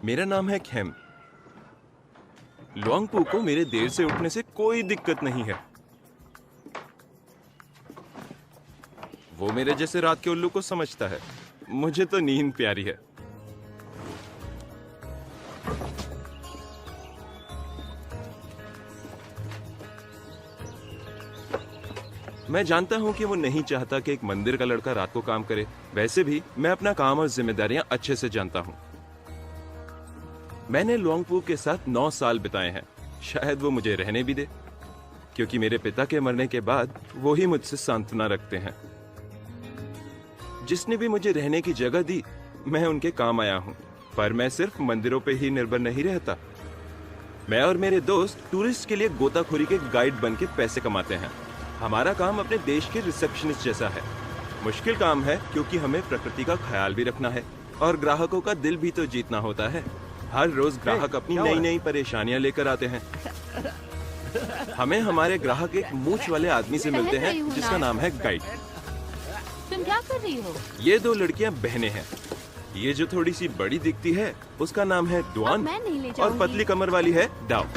मेरा नाम है खेम। लुआंगपू को मेरे देर से उठने से कोई दिक्कत नहीं है। वो मेरे जैसे रात के उल्लू को समझता है। मुझे तो नींद प्यारी है। मैं जानता हूं कि वो नहीं चाहता कि एक मंदिर का लड़का रात को काम करे। वैसे भी मैं अपना काम और जिम्मेदारियां अच्छे से जानता हूं। मैंने लुआंगपू के साथ 9 साल बिताए हैं। शायद वो मुझे रहने भी दे, क्योंकि मेरे पिता के मरने के बाद वो ही मुझसे सांत्वना रखते हैं। जिसने भी मुझे रहने की जगह दी, मैं उनके काम आया हूं। पर मैं सिर्फ मंदिरों पे ही निर्भर नहीं रहता। मैं और मेरे दोस्त टूरिस्ट के लिए गोताखोरी के गाइड बन के पैसे कमाते हैं। हमारा काम अपने देश के रिसेप्शनिस्ट जैसा है। मुश्किल काम है, क्योंकि हमें प्रकृति का ख्याल भी रखना है और ग्राहकों का दिल भी तो जीतना होता है। हर रोज ग्राहक अपनी नई नई परेशानियां लेकर आते हैं। हमें हमारे ग्राहक एक मूंछ वाले आदमी से मिलते हैं जिसका नाम है गाइड। तुम क्या कर रही हो? ये 2 लड़कियां बहनें हैं। ये जो थोड़ी सी बड़ी दिखती है उसका नाम है दुआन, मैं नहीं ले और जाऊंगी। पतली कमर वाली है दाव।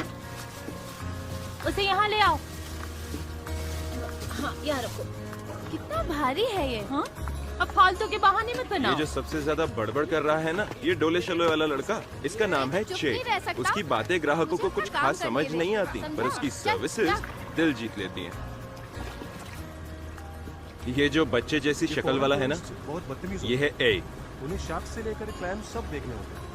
उसे यहाँ ले आओ। हाँ, यहाँ रखो। कितना भारी है ये? हाँ? अब फालतू के बहाने मत बनाओ। ये जो सबसे ज्यादा बड़बड़ कर रहा है ना, ये डोले शलोए वाला लड़का, इसका नाम है चे। उसकी बातें ग्राहकों को कुछ खास समझ नहीं आती, पर उसकी सर्विसेज दिल जीत लेती हैं। ये जो बच्चे जैसी शक्ल वाला है ना, ये है ए। उन्हें शार्क से लेकर क्लैम सब देखने होंगे।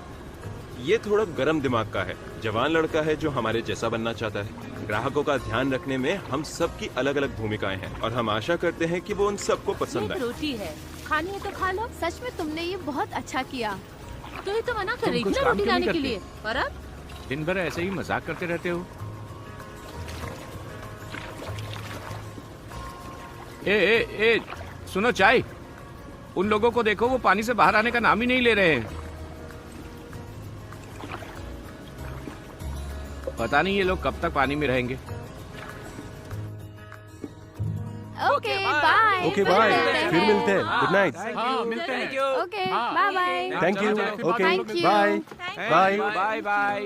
ये थोड़ा गरम दिमाग का है, जवान लड़का है जो हमारे जैसा बनना चाहता है। ग्राहकों का ध्यान रखने में हम सबकी अलग अलग भूमिकाएं हैं, और हम आशा करते हैं कि वो उन सबको पसंद आए। रोटी है, खानी है तो खा लो। सच में तुमने ये बहुत अच्छा किया। तो ही तो मना कर रही थी ना रोटी लाने के लिए। और अब दिन भर ऐसे ही मजाक करते रहते हो। ए, सुनो चाय। उन लोगों को देखो, वो पानी से बाहर आने का नाम ही नहीं ले रहे हैं। पता नहीं ये लोग कब तक पानी में रहेंगे। Okay bye. ओके बाय, फिर मिलते हैं। Good night. हाँ, मिलते हैं। Okay bye bye. Thank you. Okay Thank you. Bye bye bye bye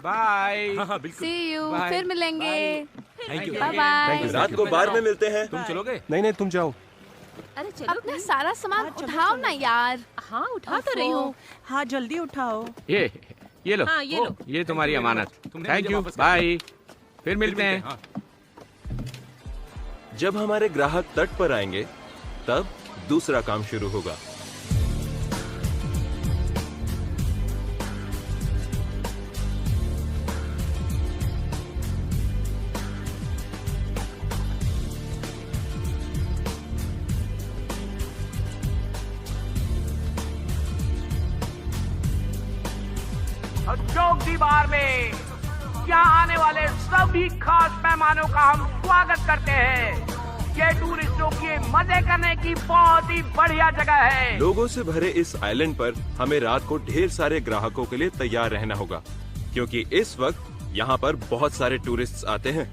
bye. See you. Bye. फिर मिलेंगे। Thank you. Bye bye. रात को बार में मिलते हैं। तुम चलोगे? नहीं तुम जाओ। अरे चलो। अपना सारा सामान उठाओ ना यार। हाँ, उठा तो रही हूँ। हाँ जल्दी उठाओ। ये लो। हाँ, ये लो। ये तुम्हारी अमानत। Thank you. बाय। फिर मिलते हैं। जब हमारे ग्राहक तट पर आएंगे, तब दूसरा काम शुरू होगा। चौक दीवार में यहाँ आने वाले सभी खास मेहमानों का हम स्वागत करते हैं। ये टूरिस्टों के मजे करने की बहुत ही बढ़िया जगह है। लोगों से भरे इस आइलैंड पर हमें रात को ढेर सारे ग्राहकों के लिए तैयार रहना होगा, क्योंकि इस वक्त यहाँ पर बहुत सारे टूरिस्ट आते हैं।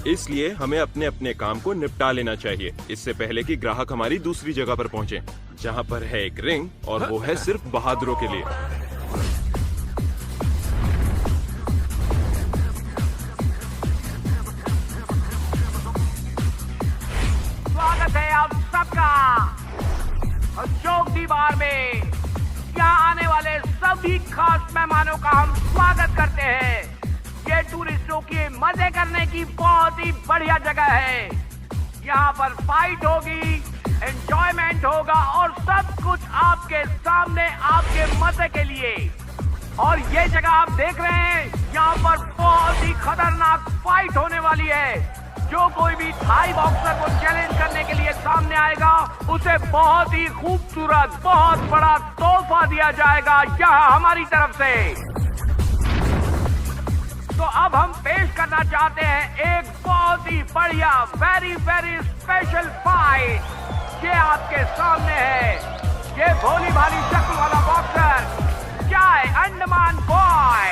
इसलिए हमें अपने अपने काम को निपटा लेना चाहिए, इससे पहले कि ग्राहक हमारी दूसरी जगह पर पहुँचे, जहाँ पर है एक रिंग, और वो है सिर्फ बहादुरों के लिए। स्वागत है आप सबका चौक दीवार में। यहाँ आने वाले सभी खास मेहमानों का हम स्वागत करते हैं। ये टूरिस्टों के मजे करने की बहुत ही बढ़िया जगह है। यहाँ पर फाइट होगी, एंजॉयमेंट होगा, और सब कुछ आपके सामने, आपके मजे के लिए। और ये जगह आप देख रहे हैं, यहाँ पर बहुत ही खतरनाक फाइट होने वाली है। जो कोई भी थाई बॉक्सर को चैलेंज करने के लिए सामने आएगा, उसे बहुत ही खूबसूरत, बहुत बड़ा तोहफा दिया जाएगा यहाँ हमारी तरफ से। तो अब हम पेश करना चाहते हैं एक बहुत ही बढ़िया, वेरी वेरी स्पेशल फाइट। ये आपके सामने है। ये भोली भाली शक्ल वाला बॉक्सर चाय अंडमान बॉय,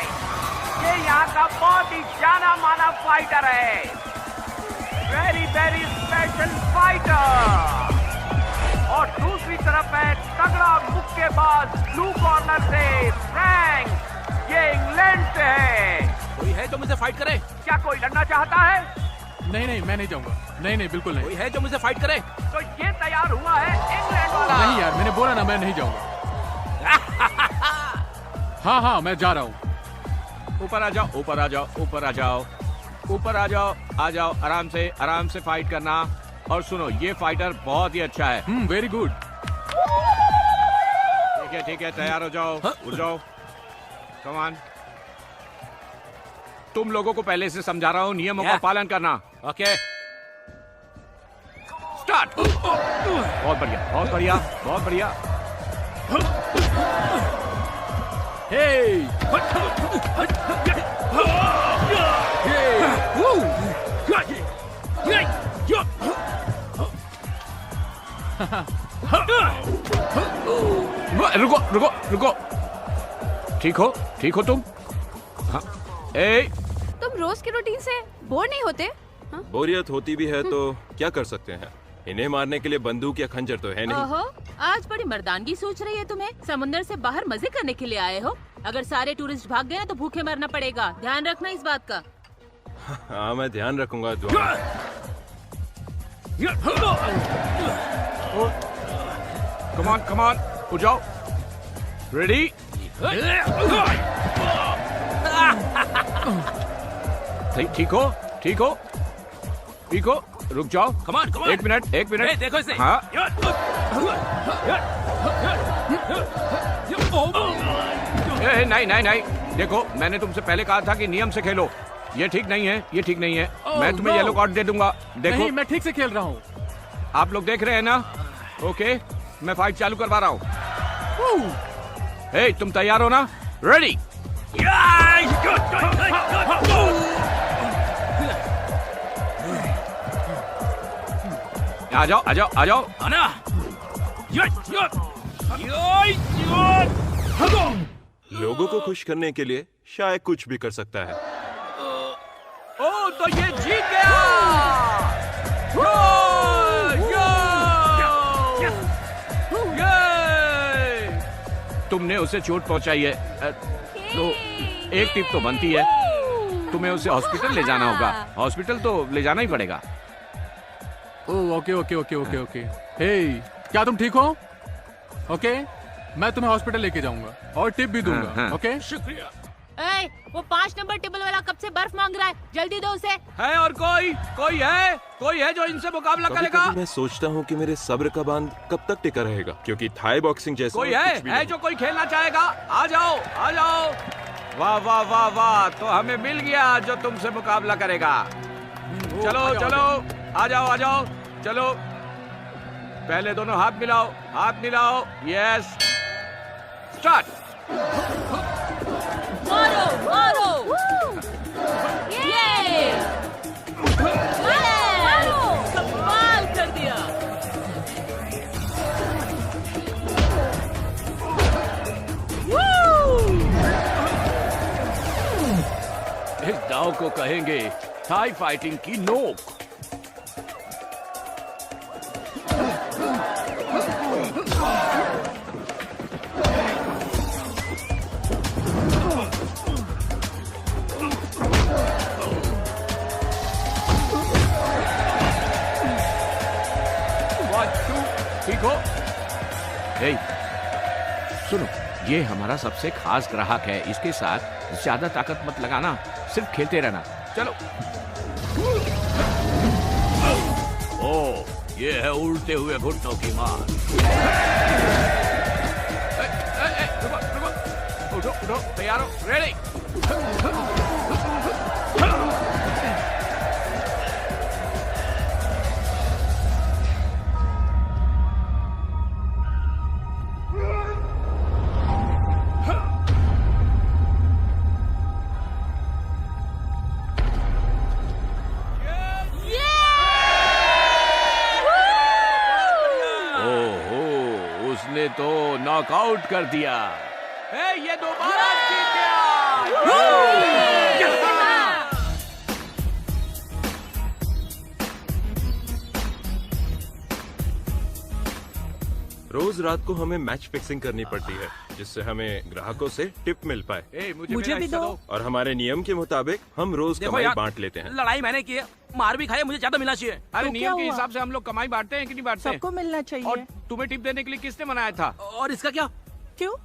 ये यहाँ का बहुत ही जाना माना फाइटर है। Very very special fighter. और दूसरी तरफ है तगड़ा मुक्केबाज ब्लू कॉर्नर से फ्रैंक, ये इंग्लैंड से है। कोई है जो मुझे फाइट करे? क्या कोई लड़ना चाहता है? नहीं नहीं, मैं नहीं जाऊंगा। नहीं नहीं, बिल्कुल नहीं। कोई है जो मुझे फाइट करे? तो ये तैयार हुआ है इंग्लैंड वाला। नहीं यार, मैंने बोला ना मैं नहीं जाऊंगा। हाँ हाँ, मैं जा रहा हूँ। ऊपर आ जाओ, ऊपर आ जाओ, ऊपर आ जाओ, ऊपर आ जाओ, आ जाओ। आराम से फाइट करना। और सुनो, ये फाइटर बहुत ही अच्छा है। Very good. ठीक है, तैयार हो जाओ, उठ जाओ। Come on. तुम लोगों को पहले से समझा रहा हूँ, नियमों का पालन करना। Okay, start. बहुत बढ़िया, बहुत बढ़िया, बहुत बढ़िया। हे रुको रुको रुको। ठीक हो तुम? हाँ। ए, तुम रोज की रूटीन से बोर नहीं होते? हाँ? बोरियत होती भी है तो क्या कर सकते हैं। इन्हें मारने के लिए बंदूक या खंजर तो है नहीं। ओहो, आज बड़ी मर्दानगी सोच रही है तुम्हें। समुंदर से बाहर मजे करने के लिए आए हो। अगर सारे टूरिस्ट भाग गए ना तो भूखे मरना पड़ेगा। ध्यान रखना इस बात का। हाँ, मैं ध्यान रखूंगा। दुआ। कम ऑन, उठ जाओ। रेडी? ठीक हो। रुक जाओ। कमान। एक मिनट। देखो इसे। हाँ। नहीं। देखो, मैंने तुमसे पहले कहा था कि नियम से खेलो। ये ठीक नहीं है। मैं तुम्हें येलो कार्ड दे दूंगा। देखो, नहीं, मैं ठीक से खेल रहा हूँ। आप लोग देख रहे हैं ना? ओके, मैं फाइट चालू करवा रहा हूँ। हे, तुम तैयार हो ना? रेडी? आ जाओ। लोगों को खुश करने के लिए शायद कुछ भी कर सकता है। ओ, तो ये जीत गया। तुमने उसे चोट पहुंचाई है, तो एक टिप तो बनती है। तुम्हें उसे हॉस्पिटल ले जाना होगा। हॉस्पिटल तो ले जाना ही पड़ेगा। ओके। हे, क्या तुम ठीक हो? ओके, मैं तुम्हें हॉस्पिटल लेके जाऊंगा और टिप भी दूंगा। हाँ। ओके, शुक्रिया। ए, वो 5 नंबर टेबल वाला कब से बर्फ मांग रहा है? जल्दी दो उसे। है और कोई है जो इनसे मुकाबला करेगा? कभी-कभी मैं सोचता हूँ कि मेरे सब्र का बांध कब तक टिका रहेगा, क्योंकि थाई बॉक्सिंग जैसा कोई कुछ भी है नहीं। जो कोई खेलना चाहेगा? आ जाओ। वाह, तो हमें मिल गया जो तुमसे मुकाबला करेगा। चलो, आ जाओ। चलो, पहले दोनों हाथ मिलाओ। Yes, start. मारो। ये मारो। कमाल कर दिया। इस दाव को कहेंगे थाई फाइटिंग की नोक। ठीक हो? हे, सुनो, ये हमारा सबसे खास ग्राहक है। इसके साथ ज्यादा ताकत मत लगाना, सिर्फ खेलते रहना। चलो। ओ, ये है उड़ते हुए घुटनों की मार। रुको, उठो, तैयार हो? रेडी? उसने तो नॉकआउट कर दिया। ये दोबारा जीत गया। रोज रात को हमें मैच फिक्सिंग करनी पड़ती है। जिससे हमें ग्राहकों से टिप मिल पाए। मुझे मुझे मेरा भी हिस्सा दो। और हमारे नियम के मुताबिक हम रोज देखो कमाई यार, बांट लेते हैं। लड़ाई मैंने की है, मार भी खाई है, मुझे ज्यादा मिलना चाहिए। अरे तो नियम क्या के हुआ? हिसाब से हम लोग कमाई बांटते हैं कि नहीं बांटते हैं? सबको मिलना और चाहिए। तुम्हें टिप देने के लिए किसने मनाया था? और इसका क्या? क्यों?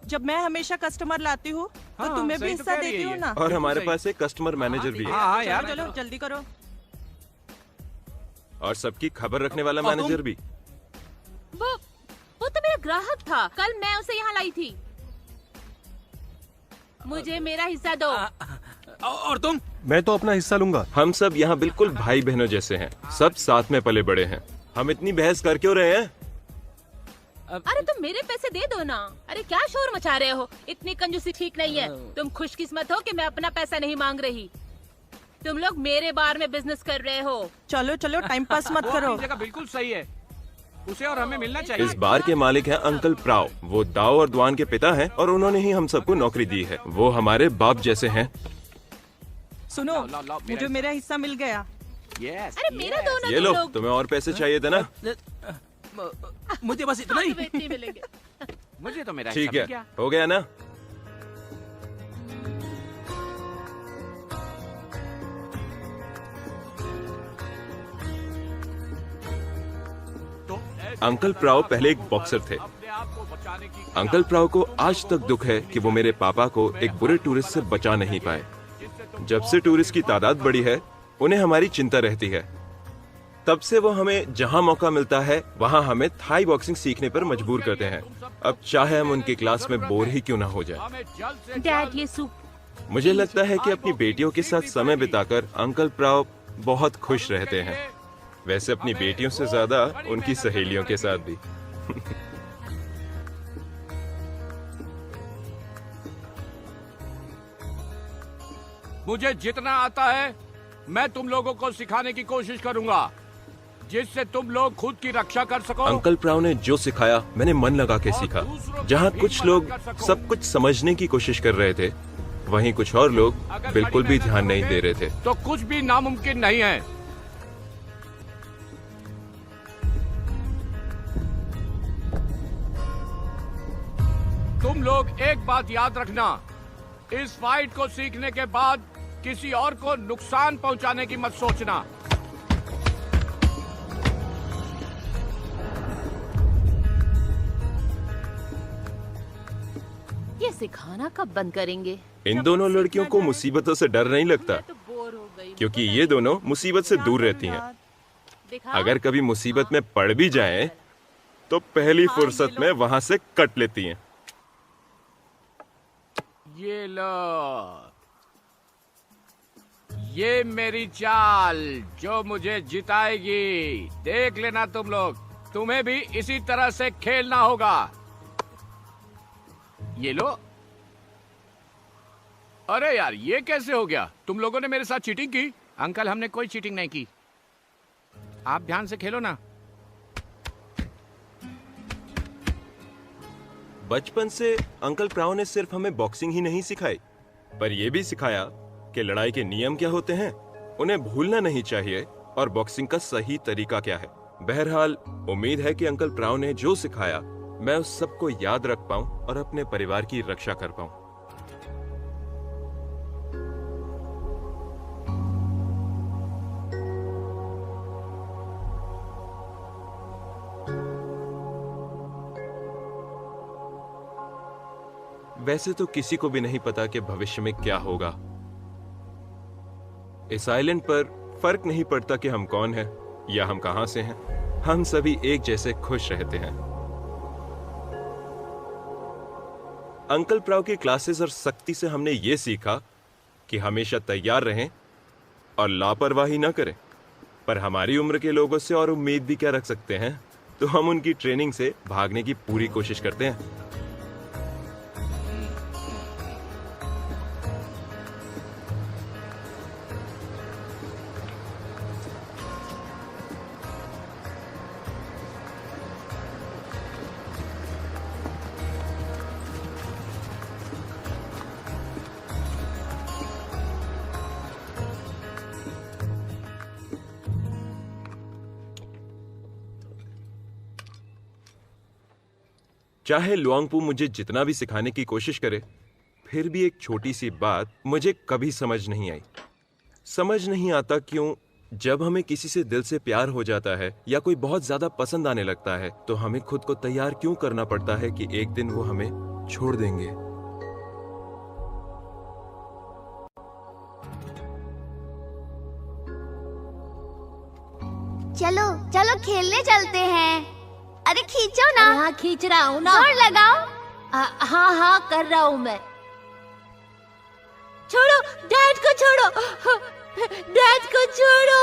जब मैं हमेशा कस्टमर लाती हूँ तो हाँ, तुम्हें भी सही तो हिस्सा कह रही है देती हूँ ये। ना। और बिल्कुल हमारे सही। पास एक कस्टमर मैनेजर भी है हाँ यार, चलो जल्दी करो। और सबकी खबर रखने वाला और तुम? मैनेजर भी। वो तो मेरा ग्राहक था, कल मैं उसे यहाँ लाई थी। मुझे मेरा हिस्सा दो। और तुम? मैं तो अपना हिस्सा लूंगा। हम सब यहाँ बिल्कुल भाई बहनों जैसे हैं, सब साथ में पले बड़े हैं। हम इतनी बहस कर क्यों रहे हैं? अरे तुम मेरे पैसे दे दो ना। अरे क्या शोर मचा रहे हो? इतनी कंजूसी ठीक नहीं है। तुम खुशकिस्मत हो कि मैं अपना पैसा नहीं मांग रही। तुम लोग मेरे बार में बिजनेस कर रहे हो। चलो चलो टाइम पास मत वो करो। अपनी जगह बिल्कुल सही है, उसे और हमें मिलना चाहिए। इस बार के मालिक हैं अंकल प्राव। वो दाओ और द्वान के पिता हैं और उन्होंने ही हम सबको नौकरी दी है। वो हमारे बाप जैसे हैं। सुनो, लाओ, लाओ, मुझे मेरा हिस्सा मिल गया। यस, अरे मेरा दो ना ये तुम लो, लोग। तुम्हें और पैसे चाहिए थे ना? मुझे बस इतना ही। तुम्हें इतने मिलेंगे। मुझे तो मेरा ठीक हिस्सा है, मिल गया। हो गया ना? तो अंकल प्राव पहले एक बॉक्सर थे। अपने आप को बचाने की अंकल प्राव को आज तक दुख है कि वो मेरे पापा को एक बुरे टूरिस्ट से बचा नहीं पाए। जब से टूरिस्ट की तादाद बढ़ी है, उन्हें हमारी चिंता रहती है। तब से वो हमें जहां मौका मिलता है वहां हमें थाई बॉक्सिंग सीखने पर मजबूर करते हैं। अब चाहे हम उनकी क्लास में बोर ही क्यों ना हो जाए। हमें जल्द से डैड ये सूप। मुझे लगता है कि अपनी बेटियों के साथ समय बिताकर अंकल प्राव बहुत खुश रहते हैं। वैसे अपनी बेटियों से ज्यादा उनकी सहेलियों के साथ भी। मुझे जितना आता है मैं तुम लोगों को सिखाने की कोशिश करूंगा, जिससे तुम लोग खुद की रक्षा कर सको। अंकल प्राव ने जो सिखाया मैंने मन लगा के सीखा। जहाँ कुछ लोग सब कुछ समझने की कोशिश कर रहे थे, वहीं कुछ और लोग बिल्कुल भी ध्यान नहीं दे रहे थे। तो कुछ भी नामुमकिन नहीं है। तुम लोग एक बात याद रखना, इस फाइट को सीखने के बाद किसी और को नुकसान पहुंचाने की मत सोचना। ये सिखाना कब बंद करेंगे? इन दोनों लड़कियों को मुसीबतों से डर नहीं लगता, मैं तो बोर हो गई। क्योंकि ये दोनों मुसीबत से दूर रहती हैं। दिखाओ। अगर कभी मुसीबत में पड़ भी जाएं, तो पहली फुर्सत में वहां से कट लेती हैं। ये लो, ये मेरी चाल जो मुझे जिताएगी। देख लेना तुम लोग, तुम्हें भी इसी तरह से खेलना होगा। ये लो। अरे यार, ये कैसे हो गया? तुम लोगों ने मेरे साथ चीटिंग की? अंकल, हमने कोई चीटिंग नहीं की। आप ध्यान से खेलो ना। बचपन से अंकल प्राव ने सिर्फ हमें बॉक्सिंग ही नहीं सिखाई, पर यह भी सिखाया कि लड़ाई के नियम क्या होते हैं, उन्हें भूलना नहीं चाहिए और बॉक्सिंग का सही तरीका क्या है। बहरहाल, उम्मीद है कि अंकल प्राव ने जो सिखाया मैं उस सबको याद रख पाऊं और अपने परिवार की रक्षा कर पाऊं। वैसे तो किसी को भी नहीं पता कि भविष्य में क्या होगा। इस आइलैंड पर फर्क नहीं पड़ता कि हम कौन हैं या हम कहां से हैं, हम सभी एक जैसे खुश रहते हैं। अंकल प्राव की क्लासेस और सख्ती से हमने ये सीखा कि हमेशा तैयार रहें और लापरवाही ना करें। पर हमारी उम्र के लोगों से और उम्मीद भी क्या रख सकते हैं, तो हम उनकी ट्रेनिंग से भागने की पूरी कोशिश करते हैं। चाहे लुआंगपू मुझे जितना भी सिखाने की कोशिश करे, फिर भी एक छोटी सी बात मुझे कभी समझ नहीं आई। समझ नहीं आता क्यों जब हमें किसी से दिल से प्यार हो जाता है या कोई बहुत ज्यादा पसंद आने लगता है तो हमें खुद को तैयार क्यों करना पड़ता है कि एक दिन वो हमें छोड़ देंगे। चलो चलो खेलने चलते हैं। अरे खींचो ना। हाँ खींच रहा हूँ ना। जोर लगाओ। हाँ हाँ कर रहा हूँ मैं। छोड़ो डैड को, छोड़ो डैड को छोड़ो।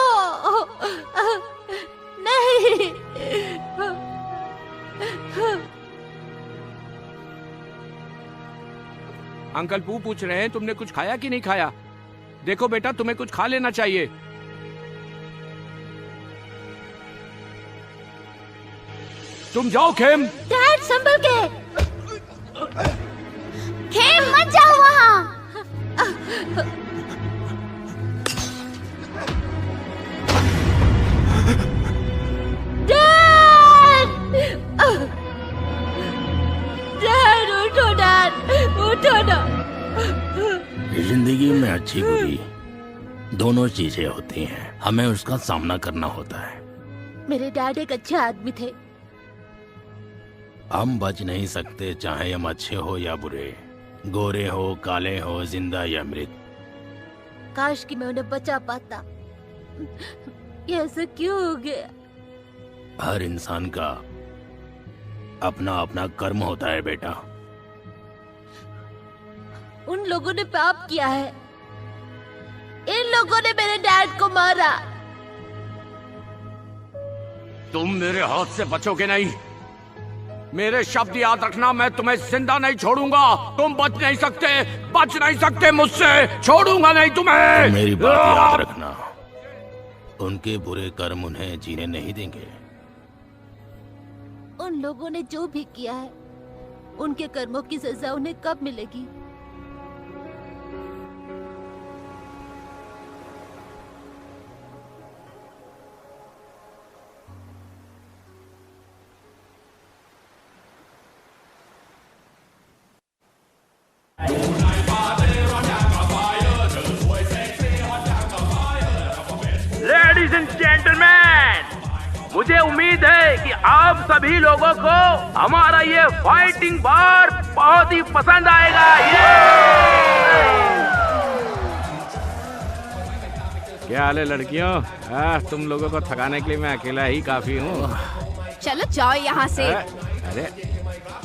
नहीं। अंकल पू पूछ रहे हैं तुमने कुछ खाया कि नहीं खाया। देखो बेटा, तुम्हें कुछ खा लेना चाहिए। तुम जाओ खेम। डैड संभल के। खेम मत जाओ वहाँ। डैड उठो, डैड उठो ना। जिंदगी में अच्छी बुरी दोनों चीजें होती हैं, हमें उसका सामना करना होता है। मेरे डैड एक अच्छे आदमी थे। हम बच नहीं सकते, चाहे हम अच्छे हो या बुरे, गोरे हो काले हो, जिंदा या मृत। काश कि मैं उन्हें बचा पाता। ये ऐसा क्यों हो गया? हर इंसान का अपना अपना कर्म होता है बेटा। उन लोगों ने पाप किया है। इन लोगों ने मेरे डैड को मारा। तुम मेरे हाथ से बचोगे नहीं। मेरे शब्द याद रखना, मैं तुम्हें जिंदा नहीं छोड़ूंगा। तुम बच नहीं सकते मुझसे। छोड़ूंगा नहीं तुम्हें। तो मेरी बात याद रखना, उनके बुरे कर्म उन्हें जीने नहीं देंगे। उन लोगों ने जो भी किया है, उनके कर्मों की सजा उन्हें कब मिलेगी? लेडीज एंड जेंटलमैन, मुझे उम्मीद है कि आप सभी लोगों को हमारा ये फाइटिंग बार बहुत ही पसंद आएगा। क्या हाल है लड़कियों? तुम लोगों को थकाने के लिए मैं अकेला ही काफी हूँ। चलो जाओ यहाँ से। अरे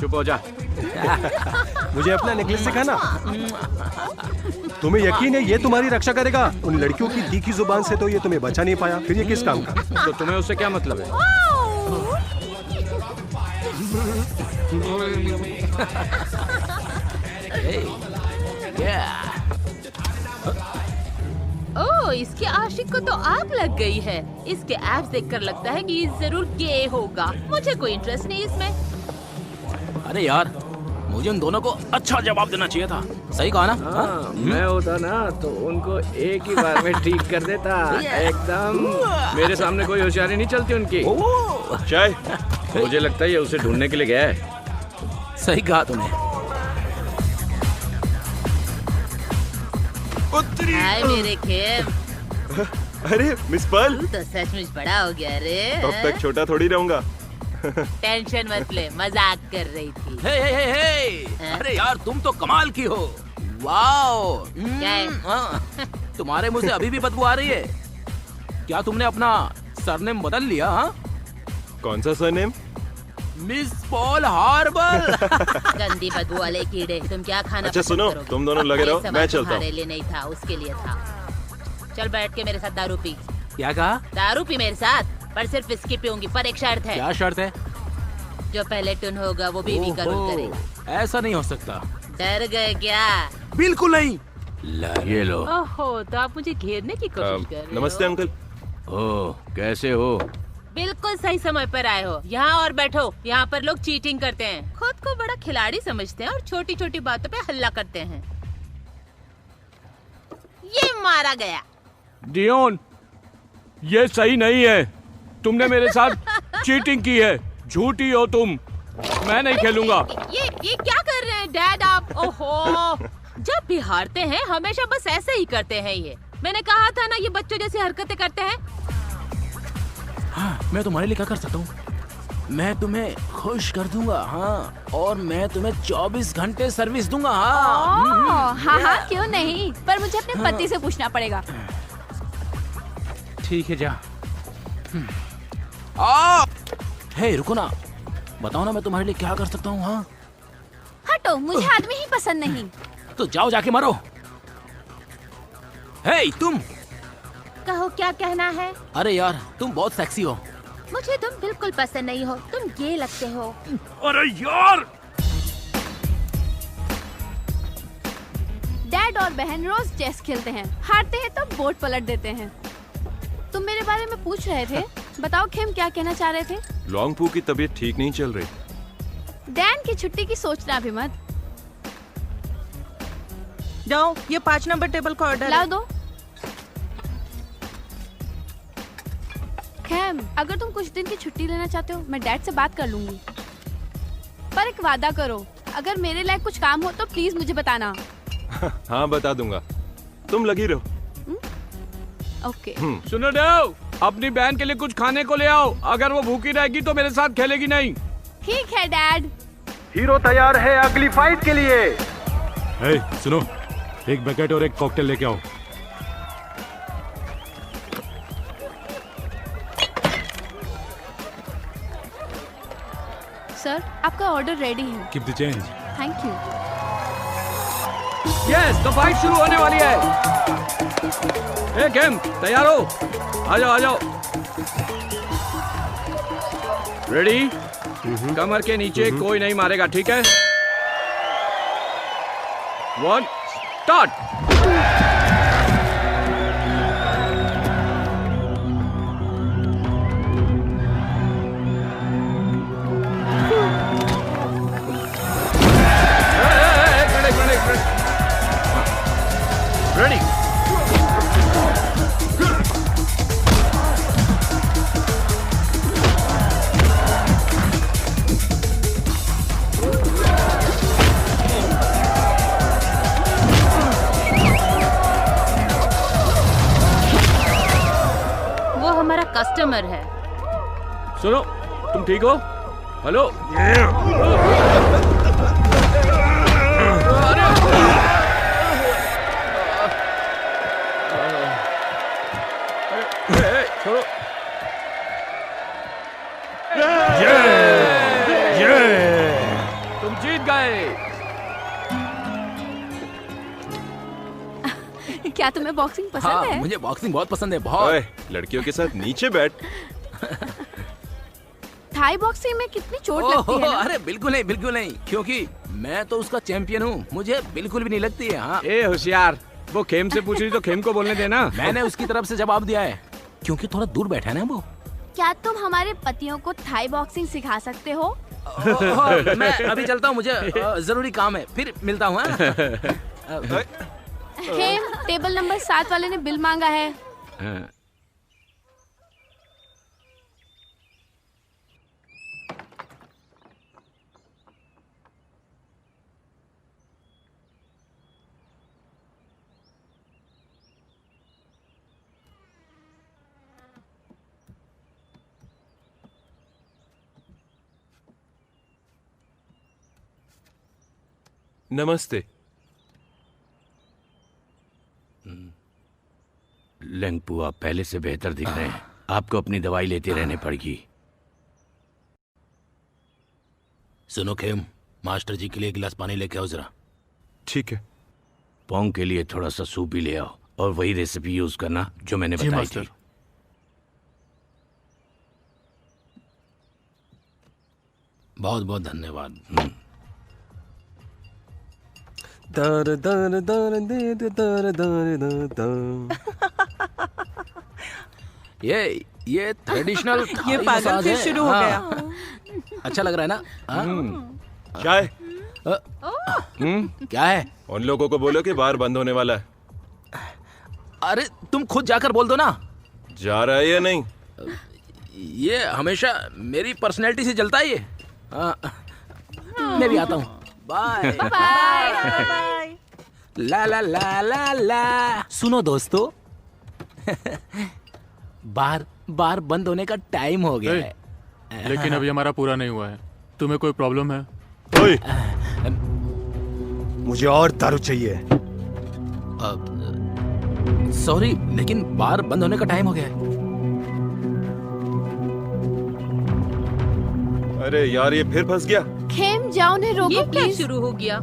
चुप हो जा। मुझे अपना नेकलेस दिखाना। तुम्हें यकीन है ये तुम्हारी रक्षा करेगा? उन लड़कियों की तीखी जुबान से तो ये तुम्हें बचा नहीं पाया, फिर ये किस काम का? तो तुम्हें उससे क्या मतलब है? ओह, इसके आशिक को तो आग लग गई है। इसके एब्स देखकर लगता है कि ये जरूर गे होगा। मुझे कोई इंटरेस्ट नहीं इसमें। अरे यार, मुझे उन दोनों को अच्छा जवाब देना चाहिए था। सही कहा ना? हाँ, मैं होता ना तो उनको एक ही बार में ठीक कर देता। एकदम मेरे सामने कोई होशियारी नहीं चलती उनकी। चाय, मुझे लगता है ये उसे ढूंढने के लिए गया है। सही कहा तूने। हाय मेरे खेम। अरे मिस पर्ल, तू तो सचमुच बड़ा हो गया रे। तब तक छोटा थोड़ी रहूंगा। टेंशन मत ले, मजाक कर रही थी। हे, अरे यार तुम तो कमाल की हो। वाओ। क्या है? तुम्हारे मुंह से अभी भी बदबू आ रही है। क्या तुमने अपना सरनेम बदल लिया? हाँ? कौन सा सरनेम? Miss Paul harbour. गंदी बदबू वाले कीड़े, तुम क्या खाना अच्छा पसंद सुनो, करोगे? तुम दोनों लगे रहो, मैं चलता तुम्हारे हूँ। लिए नहीं था, उसके लिए था। चल बैठ के मेरे साथ दारू पी। क्या कहा? दारू पी मेरे साथ, पर सिर्फ विस्की पीऊंगी। पर एक शर्त है। क्या शर्त है? जो पहले टुन होगा वो बीवी का रोल करेगा। ऐसा नहीं हो सकता। डर गए क्या? बिल्कुल नहीं। ये लो। ओहो, तो आप मुझे घेरने की कोशिश कर रहे हो। नमस्ते अंकल। ओह, कैसे हो? बिल्कुल सही समय पर आए हो। यहाँ और बैठो। यहाँ पर लोग चीटिंग करते हैं, खुद को बड़ा खिलाड़ी समझते हैं और छोटी छोटी बातों पे हल्ला करते हैं। ये मारा गया। डियोन, ये सही नहीं है। तुमने मेरे साथ चीटिंग की है। झूठी हो तुम। मैं नहीं खेलूंगा। ये क्या कर रहे हैं डैड आप? ओहो, जब भी हारते हैं हमेशा बस ऐसे ही करते हैं ये। मैंने कहा था ना ये बच्चों जैसी हरकतें करते हैं। हाँ, मैं तुम्हारे लिए क्या कर सकता हूँ? मैं तुम्हें खुश कर दूंगा, हाँ, और मैं तुम्हें 24 घंटे सर्विस दूंगा, हाँ। हाँ हाँ, क्यों नहीं, पर मुझे अपने पति से पूछना पड़ेगा। ठीक है, जा। हे, रुको ना, बताओ ना मैं तुम्हारे लिए क्या कर सकता हूँ, हाँ? हटो, मुझे आदमी ही पसंद नहीं। तो जाओ जाके मरो। हे, तुम। कहो क्या कहना है? अरे यार, तुम बहुत सेक्सी हो। मुझे तुम बिल्कुल पसंद नहीं हो, तुम गे लगते हो। अरे यार! डैड और बहन रोज चेस खेलते हैं, हारते हैं तो बोर्ड पलट देते हैं। तुम मेरे बारे में पूछ रहे थे, बताओ खेम क्या कहना चाह रहे थे? लॉन्गपू की तबीयत ठीक नहीं चल रही। डैन की छुट्टी की सोचना भी मत। जाओ, ये 5 नंबर टेबल का ऑर्डर लाओ दो। खेम, अगर तुम कुछ दिन की छुट्टी लेना चाहते हो, मैं डैड से बात कर लूंगी। पर एक वादा करो, अगर मेरे लायक कुछ काम हो तो प्लीज मुझे बताना। हाँ, बता दूंगा, तुम लगी रहो। ओके। सुनो देव, अपनी बहन के लिए कुछ खाने को ले आओ। अगर वो भूखी रहेगी तो मेरे साथ खेलेगी नहीं। ठीक है डैड। हीरो तैयार है अगली फाइट के लिए। हे, सुनो, एक बकेट और एक कॉकटेल लेके आओ। सर, आपका ऑर्डर रेडी है। Keep the change. Thank you. Yes, तो फाइट शुरू होने वाली है। ए गेम, तैयार हो? आ जाओ, आ जाओ। रेडी? कमर के नीचे कोई नहीं मारेगा, ठीक है? 1 स्टार्ट। रेडी? वो हमारा कस्टमर है। सुनो, तुम ठीक हो? हेलो? छोड़ो। तुम जीत गए। क्या तुम्हें बॉक्सिंग पसंद हाँ, है? मुझे बॉक्सिंग बहुत पसंद है, बहुत। ओए, लड़कियों के साथ नीचे बैठ। थाई बॉक्सिंग में कितनी चोट लगती है ना? अरे बिल्कुल नहीं, बिल्कुल नहीं, क्योंकि मैं तो उसका चैंपियन हूँ, मुझे बिल्कुल भी नहीं लगती है। हाँ। ए होशियार, वो खेम से पूछ रही तो खेम को बोलने देना। मैंने उसकी तरफ से जवाब दिया है, क्योंकि थोड़ा दूर बैठा है ना वो। क्या तुम हमारे पतियों को थाई बॉक्सिंग सिखा सकते हो? मैं अभी चलता हूँ, मुझे जरूरी काम है, फिर मिलता हूँ। हेम, टेबल नंबर 7 वाले ने बिल मांगा है। नमस्ते। लेंगपू, आप पहले से बेहतर दिख रहे हैं। आपको अपनी दवाई लेते रहने पड़ेगी। सुनो खेम, मास्टर जी के लिए एक गिलास पानी लेके आओ जरा। ठीक है। पोंग के लिए थोड़ा सा सूप भी ले आओ, और वही रेसिपी यूज करना जो मैंने बताई थी। बहुत बहुत धन्यवाद। दर दर दर दे दे दर दर दर दर। ये ट्रेडिशनल ये पागल फिर शुरू हो गया। अच्छा लग रहा है ना? चाय? क्या है? उन लोगों को बोलो कि बार बंद होने वाला है। अरे तुम खुद जाकर बोल दो ना। जा रहा है या नहीं? ये हमेशा मेरी पर्सनैलिटी से जलता है ये। मैं भी आता हूँ। Bye bye. ला ला ला ला ला। सुनो दोस्तों, बार बंद होने का टाइम हो गया है। लेकिन अभी हमारा पूरा नहीं हुआ है। तुम्हें कोई प्रॉब्लम है? ओए, मुझे और दारू चाहिए। सॉरी, लेकिन बार बंद होने का टाइम हो गया है। अरे यार, ये फिर फंस गया। खेम जाओ, उन्हें रोको ये क्या प्लीज। शुरू हो गया?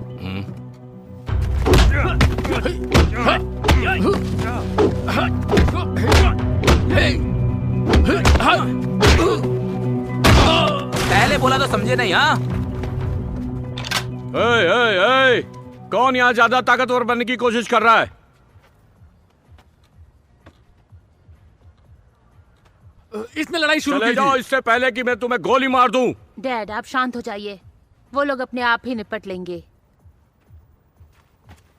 पहले बोला तो समझे नहीं। हाँ, कौन यहाँ ज्यादा ताकतवर बनने की कोशिश कर रहा है? इसने लड़ाई शुरू चले की जाओ थी। इससे पहले कि मैं तुम्हें गोली मार दूं। डैड, आप शांत हो जाइए। वो लोग अपने आप ही निपट लेंगे।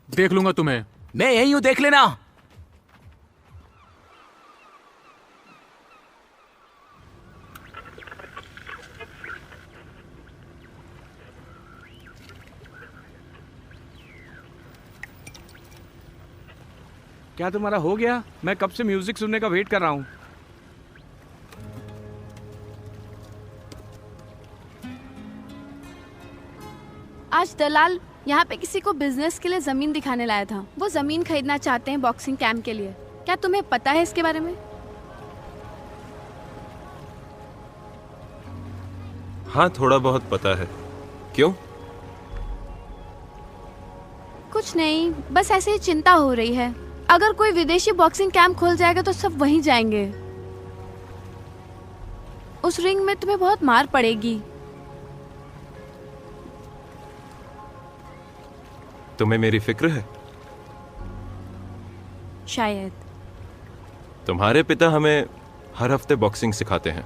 देख लूंगा तुम्हें। मैं यही हूँ, देख लेना। क्या तुम्हारा हो गया? मैं कब से म्यूजिक सुनने का वेट कर रहा हूँ। आज दलाल यहाँ पे किसी को बिजनेस के लिए जमीन दिखाने लाया था। वो जमीन खरीदना चाहते हैं बॉक्सिंग कैंप के लिए। क्या तुम्हें पता है इसके बारे में? हाँ, थोड़ा बहुत पता है। क्यों? कुछ नहीं, बस ऐसे ही चिंता हो रही है। अगर कोई विदेशी बॉक्सिंग कैंप खोल जाएगा तो सब वहीं जाएंगे। उस रिंग में तुम्हें बहुत मार पड़ेगी। तुम्हें मेरी फिक्र है? शायद। तुम्हारे पिता हमें हर हफ्ते बॉक्सिंग सिखाते हैं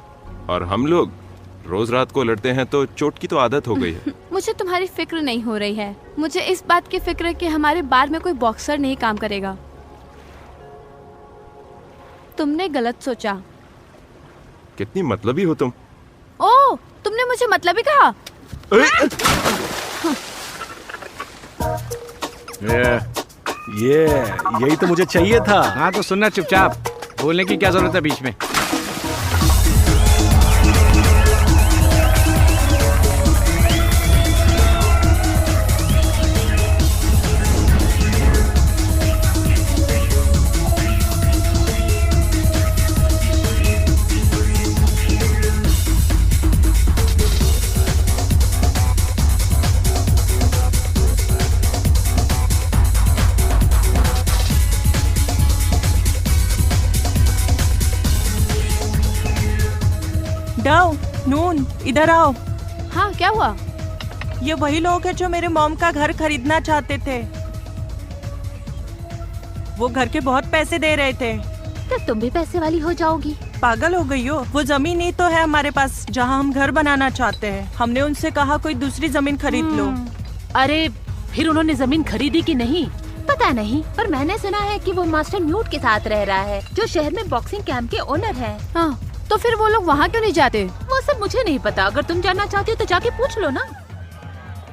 और हम लोग रोज रात को लड़ते हैं, तो चोट की तो आदत हो गई है। मुझे तुम्हारी फिक्र नहीं हो रही है। मुझे इस बात की फिक्र है कि हमारे बार में कोई बॉक्सर नहीं काम करेगा। तुमने गलत सोचा। कितनी मतलबी हो तुम। ओह, तुमने मुझे मतलबी कहा। यही तो मुझे चाहिए था। हाँ तो सुनना चुपचाप, बोलने की क्या जरूरत है बीच में। नून, इधर आओ। हाँ, क्या हुआ? ये वही लोग हैं जो मेरे मॉम का घर खरीदना चाहते थे। वो घर के बहुत पैसे दे रहे थे। तो तुम भी पैसे वाली हो जाओगी? पागल हो गई हो? वो जमीन ही तो है हमारे पास जहाँ हम घर बनाना चाहते हैं। हमने उनसे कहा कोई दूसरी जमीन खरीद लो। अरे फिर उन्होंने जमीन खरीदी कि नहीं पता नहीं, पर मैंने सुना है कि वो मास्टर म्यूट के साथ रह रहा है, जो शहर में बॉक्सिंग कैंप के ओनर है। हाँ, तो फिर वो लोग वहाँ क्यों नहीं जाते? वो सब मुझे नहीं पता। अगर तुम जानना चाहती हो तो जाके पूछ लो ना।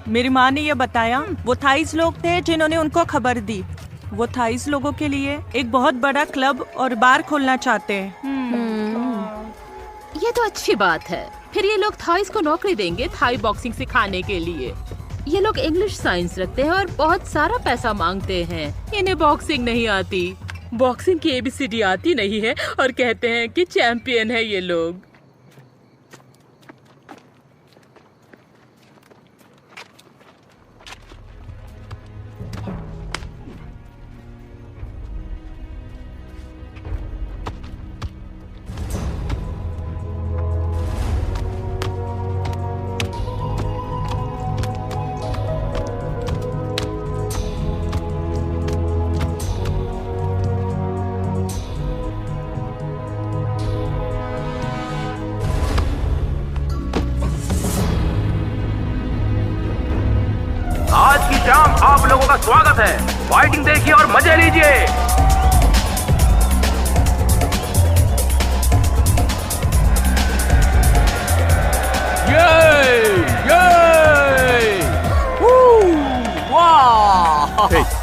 मेरी माँ ने ये बताया, वो थाईस लोग थे जिन्होंने उनको खबर दी। वो थाईस लोगों के लिए एक बहुत बड़ा क्लब और बार खोलना चाहते हैं। ये तो अच्छी बात है। फिर ये लोग थाईस को नौकरी देंगे थाई बॉक्सिंग सिखाने के लिए। ये लोग इंग्लिश साइंस रखते हैं और बहुत सारा पैसा मांगते हैं। इन्हें बॉक्सिंग नहीं आती, बॉक्सिंग की ABCD आती नहीं है और कहते हैं कि चैंपियन है ये लोग। आज की शाम आप लोगों का स्वागत है। फाइटिंग देखिए और मजे लीजिए। ये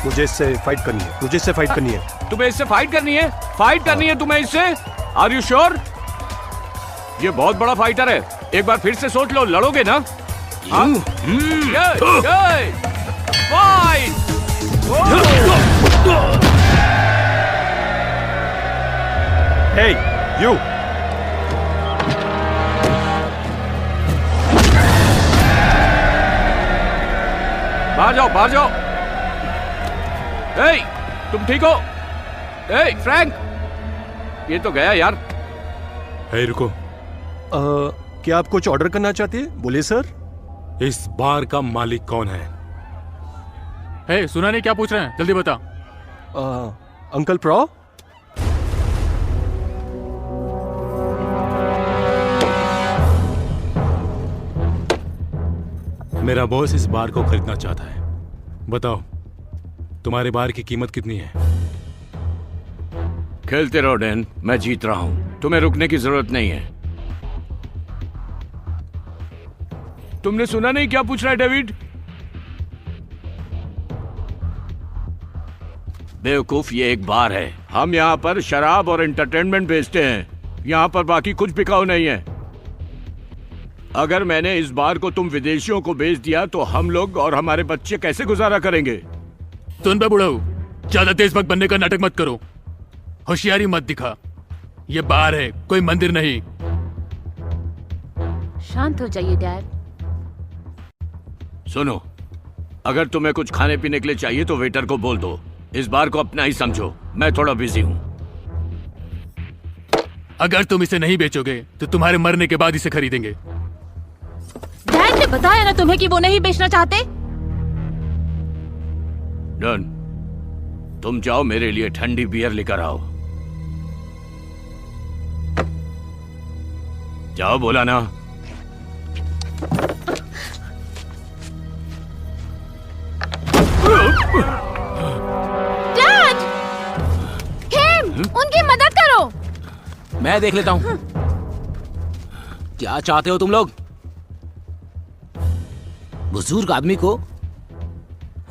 मुझे इससे फाइट करनी है, मुझे इससे फाइट करनी है। तुम्हें इससे फाइट करनी है? फाइट करनी है तुम्हें इससे? Are you sure? ये बहुत बड़ा फाइटर है, एक बार फिर से सोच लो, लड़ोगे ना? फाइट! हे यू, बाहर जाओ, बाहर जाओ। तुम ठीक हो? फ्रैंक, ये तो गया यार। हे रुको, क्या आप कुछ ऑर्डर करना चाहते हैं? बोलिए सर। इस बार का मालिक कौन है? हे, सुना नहीं क्या पूछ रहे हैं? जल्दी बता। Uncle pro. मेरा बॉस इस बार को खरीदना चाहता है। बताओ, तुम्हारे बार की कीमत कितनी है? खेलते रहो डैन, मैं जीत रहा हूं, तुम्हें रुकने की जरूरत नहीं है। तुमने सुना नहीं क्या पूछ रहा है डेविड? बेवकूफ, ये एक बार है। हम यहाँ पर शराब और एंटरटेनमेंट बेचते हैं, यहाँ पर बाकी कुछ बिकाऊ नहीं है। अगर मैंने इस बार को तुम विदेशियों को बेच दिया तो हम लोग और हमारे बच्चे कैसे गुजारा करेंगे? सुन बे बुढ़ऊ, ज्यादा तेज भक्त बनने का नाटक मत करो, होशियारी मत दिखा। ये बार है, कोई मंदिर नहीं। शांत हो जाइए डैड। सुनो, अगर तुम्हें कुछ खाने पीने के लिए चाहिए तो वेटर को बोल दो। इस बार को अपना ही समझो, मैं थोड़ा बिजी हूँ। अगर तुम इसे नहीं बेचोगे तो तुम्हारे मरने के बाद इसे खरीदेंगे। डैड ने बताया ना तुम्हें कि वो नहीं बेचना चाहते। डन, तुम जाओ मेरे लिए ठंडी बियर लेकर आओ। जाओ, बोला ना। डैड! खेम, उनकी मदद करो। मैं देख लेता हूँ। क्या चाहते हो तुम लोग? बुजुर्ग आदमी को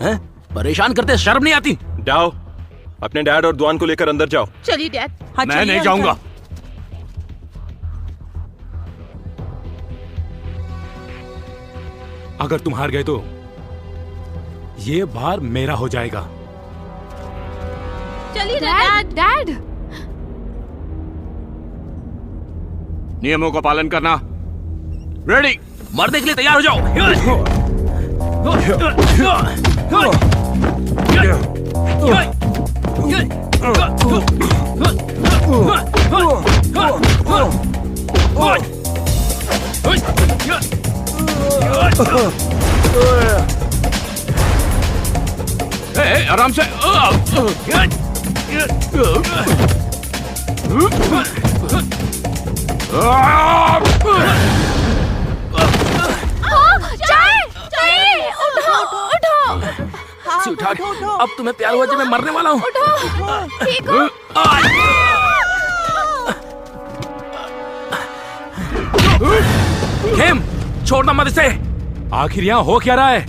हैं परेशान करते शर्म नहीं आती? जाओ, अपने डैड और दुआन को लेकर अंदर जाओ। चलिए डैड। मैं नहीं जाऊंगा। अगर तुम हार गए तो ये बार मेरा हो जाएगा। चलिए डैड। डैड, नियमों का पालन करना। रेडी? मरने के लिए तैयार हो जाओ। आराम से। अब तुम्हें प्यार हुआ जब मैं मरने वाला हूँ। ठीक हो? खेम, छोड़ना मत इसे। आखिर यहाँ हो क्या रहा है?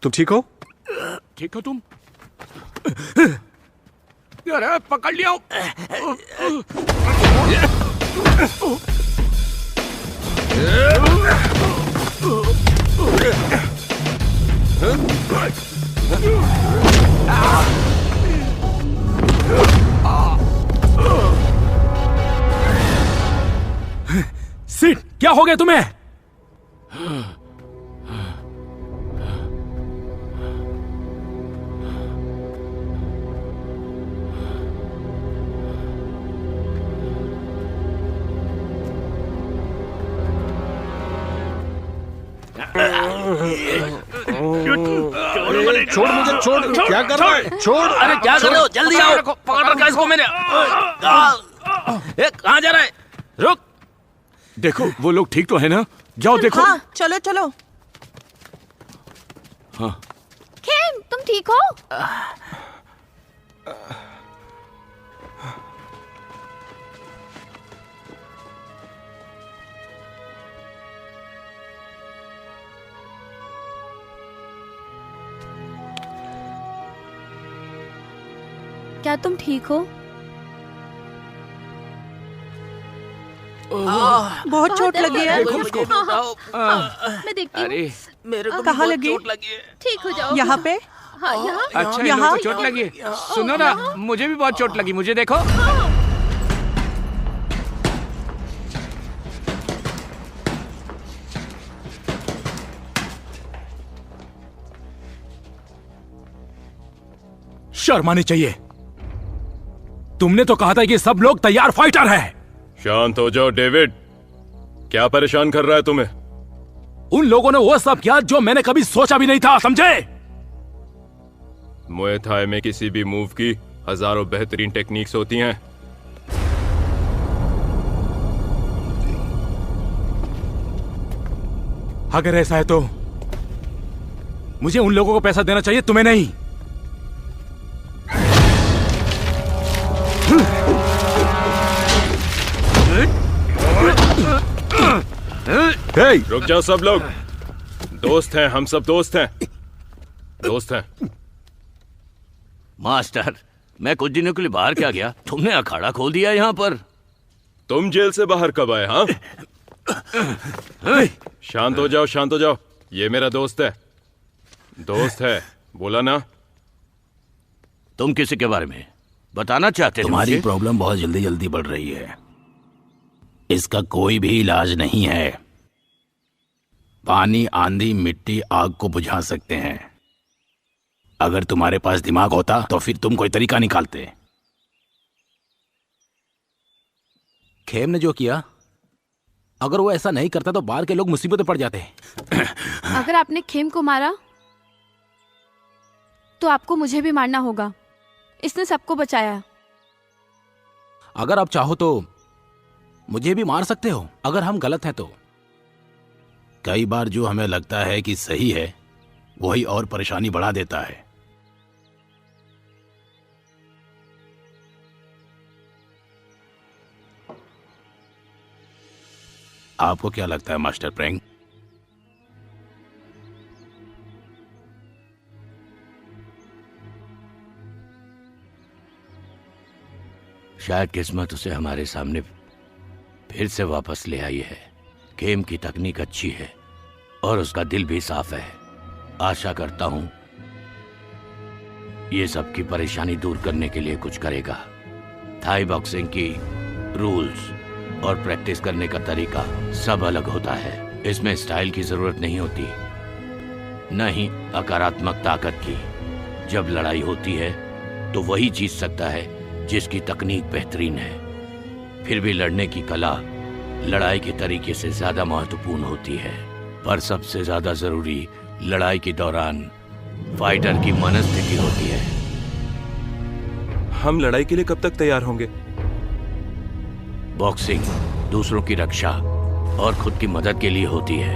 तुम ठीक हो? ठीक हो तुम? अरे पकड़ लिया। सिड, क्या हो गया तुम्हें? छोड़ मुझे, छोड़। क्या कर रहा है? छोड़। अरे क्या कर रहे हो? जल्दी आओ। पकड़ रखा इसको मैंने। कहाँ जा रहा है? रुक। देखो वो लोग ठीक तो है ना? जाओ देखो। हाँ, चलो चलो। हाँ। खेम, तुम ठीक हो? क्या तुम ठीक हो? बहुत चोट लगी है। मैं देखती हूँ। अरे मेरे को कहाँ लगी? चोट लगी है। ठीक हो जाओ। यहाँ पे? हाँ, यहाँ। अच्छा, इन लोगों को चोट लगी है। सुनो ना, मुझे भी बहुत चोट लगी। मुझे देखो। शर्म आनी चाहिए। तुमने तो कहा था कि सब लोग तैयार फाइटर हैं। शांत हो जाओ डेविड। क्या परेशान कर रहा है तुम्हें? उन लोगों ने वो सब किया जो मैंने कभी सोचा भी नहीं था, समझे? मुए थाई में किसी भी मूव की हजारों बेहतरीन टेक्निक्स होती हैं। अगर ऐसा है तो मुझे उन लोगों को पैसा देना चाहिए, तुम्हें नहीं। रुक जाओ सब लोग। दोस्त हैं, हम सब दोस्त हैं। दोस्त हैं। मास्टर, मैं कुछ दिनों के लिए बाहर क्या गया, तुमने अखाड़ा खोल दिया यहाँ पर। तुम जेल से बाहर कब आए? हाँ, शांत हो जाओ, शांत हो जाओ। ये मेरा दोस्त है। दोस्त है, बोला ना। तुम किसी के बारे में बताना चाहते थे? तुम्हारी प्रॉब्लम बहुत जल्दी जल्दी बढ़ रही है। इसका कोई भी इलाज नहीं है। पानी, आंधी, मिट्टी आग को बुझा सकते हैं। अगर तुम्हारे पास दिमाग होता तो फिर तुम कोई तरीका निकालते। खेम ने जो किया, अगर वो ऐसा नहीं करता तो बाहर के लोग मुसीबत में पड़ जाते। अगर आपने खेम को मारा तो आपको मुझे भी मारना होगा। इसने सबको बचाया। अगर आप चाहो तो मुझे भी मार सकते हो, अगर हम गलत हैं तो। कई बार जो हमें लगता है कि सही है वही और परेशानी बढ़ा देता है। आपको क्या लगता है मास्टर प्रैंक? शायद किस्मत उसे हमारे सामने फिर से वापस ले आई है। गेम की तकनीक अच्छी है और उसका दिल भी साफ है। आशा करता हूं ये सबकी परेशानी दूर करने के लिए कुछ करेगा। थाई बॉक्सिंग की रूल्स और प्रैक्टिस करने का तरीका सब अलग होता है। इसमें स्टाइल की जरूरत नहीं होती, न ही अकारात्मक ताकत की। जब लड़ाई होती है तो वही जीत सकता है जिसकी तकनीक बेहतरीन है। फिर भी लड़ने की कला लड़ाई के तरीके से ज्यादा महत्वपूर्ण होती है। पर सबसे ज्यादा जरूरी लड़ाई के दौरान फाइटर की मनस्थिति होती है। हम लड़ाई के लिए कब तक तैयार होंगे? बॉक्सिंग दूसरों की रक्षा और खुद की मदद के लिए होती है।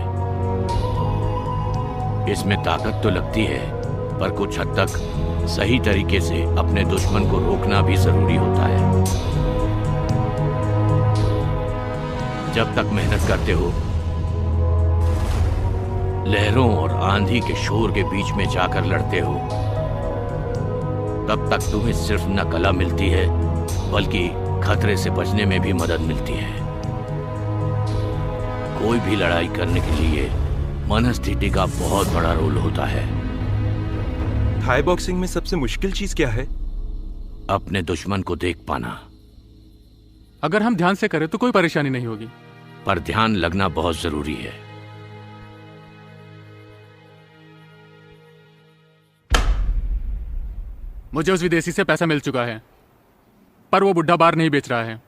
इसमें ताकत तो लगती है, पर कुछ हद तक सही तरीके से अपने दुश्मन को रोकना भी जरूरी होता है। जब तक मेहनत करते हो, लहरों और आंधी के शोर के बीच में जाकर लड़ते हो, तब तक तुम्हें सिर्फ न कला मिलती है बल्कि खतरे से बचने में भी मदद मिलती है। कोई भी लड़ाई करने के लिए मनस्थिति का बहुत बड़ा रोल होता है। थाई बॉक्सिंग में सबसे मुश्किल चीज क्या है? अपने दुश्मन को देख पाना। अगर हम ध्यान से करें तो कोई परेशानी नहीं होगी, पर ध्यान लगना बहुत जरूरी है। मुझे उस विदेशी से पैसा मिल चुका है, पर वो बुढ़ा बार नहीं बेच रहा है।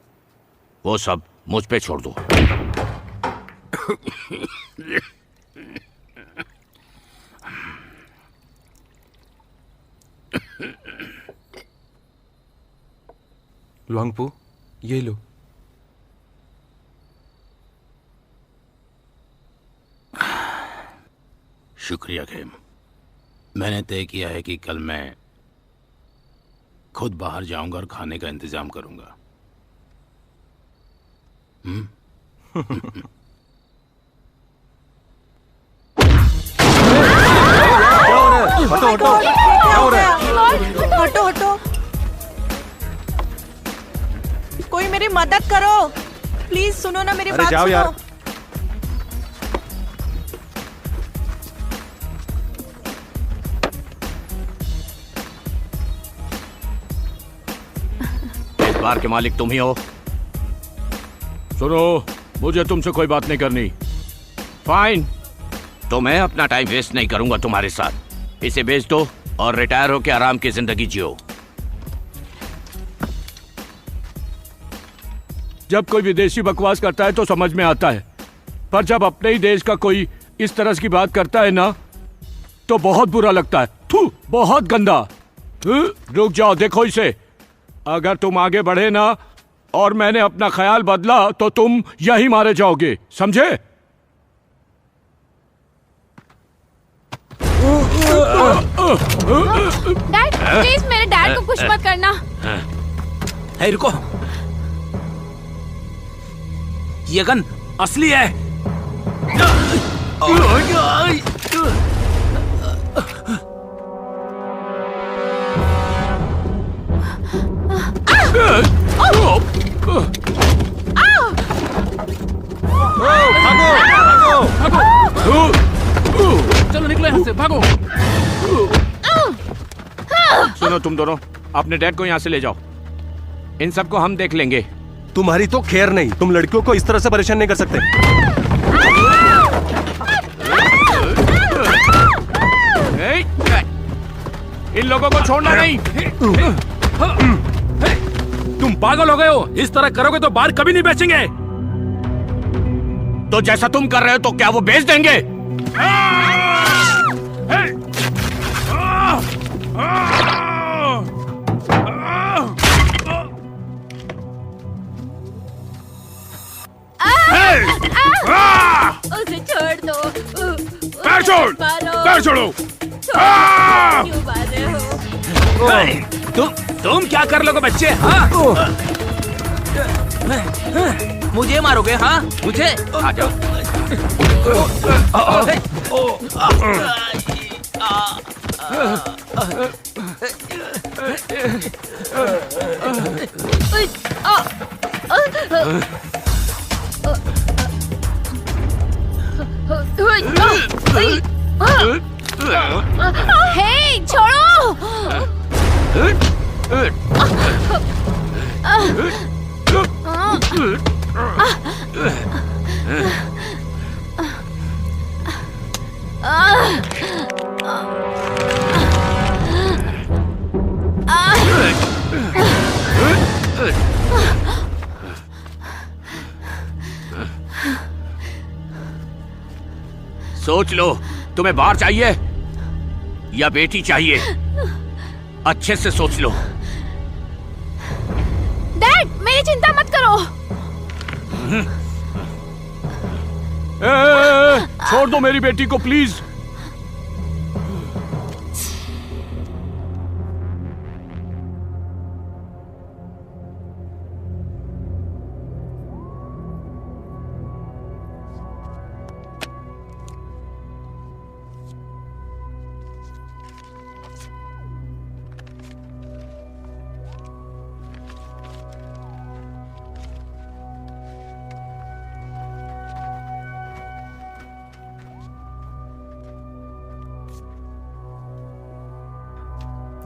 वो सब मुझ पे छोड़ दो। लुआंगपो, ये लो। शुक्रिया खेम। मैंने तय किया है कि कल मैं खुद बाहर जाऊंगा और खाने का इंतजाम करूंगा। हटो। हटो हटो, कोई मेरी मदद करो प्लीज, सुनो ना मेरी अरे बात जाओ सुनो। यार। इस बार के मालिक तुम ही हो। सुनो, मुझे तुमसे कोई बात नहीं करनी। फाइन, तो मैं अपना टाइम वेस्ट नहीं करूंगा तुम्हारे साथ। इसे बेच दो और रिटायर होकर आराम की जिंदगी जियो। जब कोई विदेशी बकवास करता है तो समझ में आता है, पर जब अपने ही देश का कोई इस तरह की बात करता है ना, तो बहुत बुरा लगता है। थू, बहुत गंदा। रुक जाओ, देखो इसे। अगर तुम आगे बढ़े ना और मैंने अपना ख्याल बदला तो तुम यही मारे जाओगे, समझे? डैड प्लीज मेरे डैड को कुछ मत करना। हे रुको, ये गन असली है। चलो निकलो यहाँ से, भागो। सुनो तुम दोनों, अपने डैड को यहाँ से ले जाओ। इन सबको हम देख लेंगे। तुम्हारी तो खैर नहीं, तुम लड़कियों को इस तरह से परेशान नहीं कर सकते। इन लोगों को छोड़ना नहीं। तुम पागल हो गए हो? इस तरह करोगे तो बार कभी नहीं बेचेंगे। तो जैसा तुम कर रहे हो तो क्या वो बेच देंगे? उसे छोड़ दो। पैर छोड़, पैर छोड़ो। क्यों मार रहे हो? तुम क्या कर लोगे बच्चे? हाँ? मुझे मारोगे? हाँ, मुझे? आ जाओ। हे छोड़ो। सोच लो, तुम्हें बार चाहिए या बेटी चाहिए? अच्छे से सोच लो। डैड मेरी चिंता मत करो। छोड़ दो मेरी बेटी को प्लीज।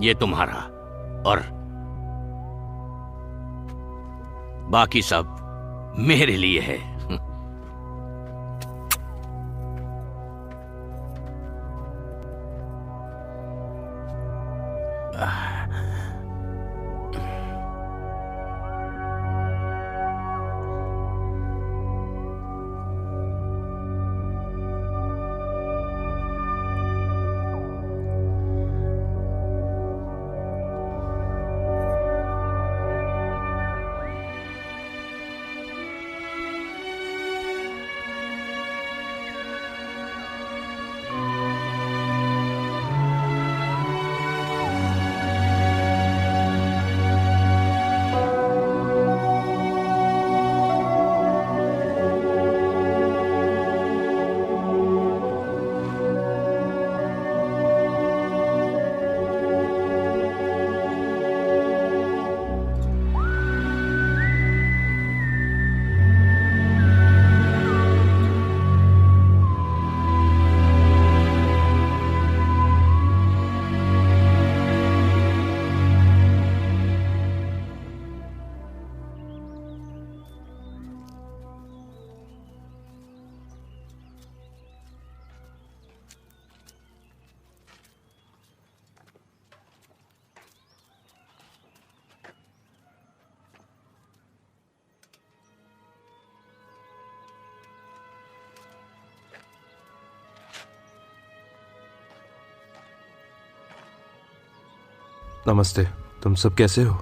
ये तुम्हारा और बाकी सब मेरे लिए है। नमस्ते। तुम सब कैसे हो?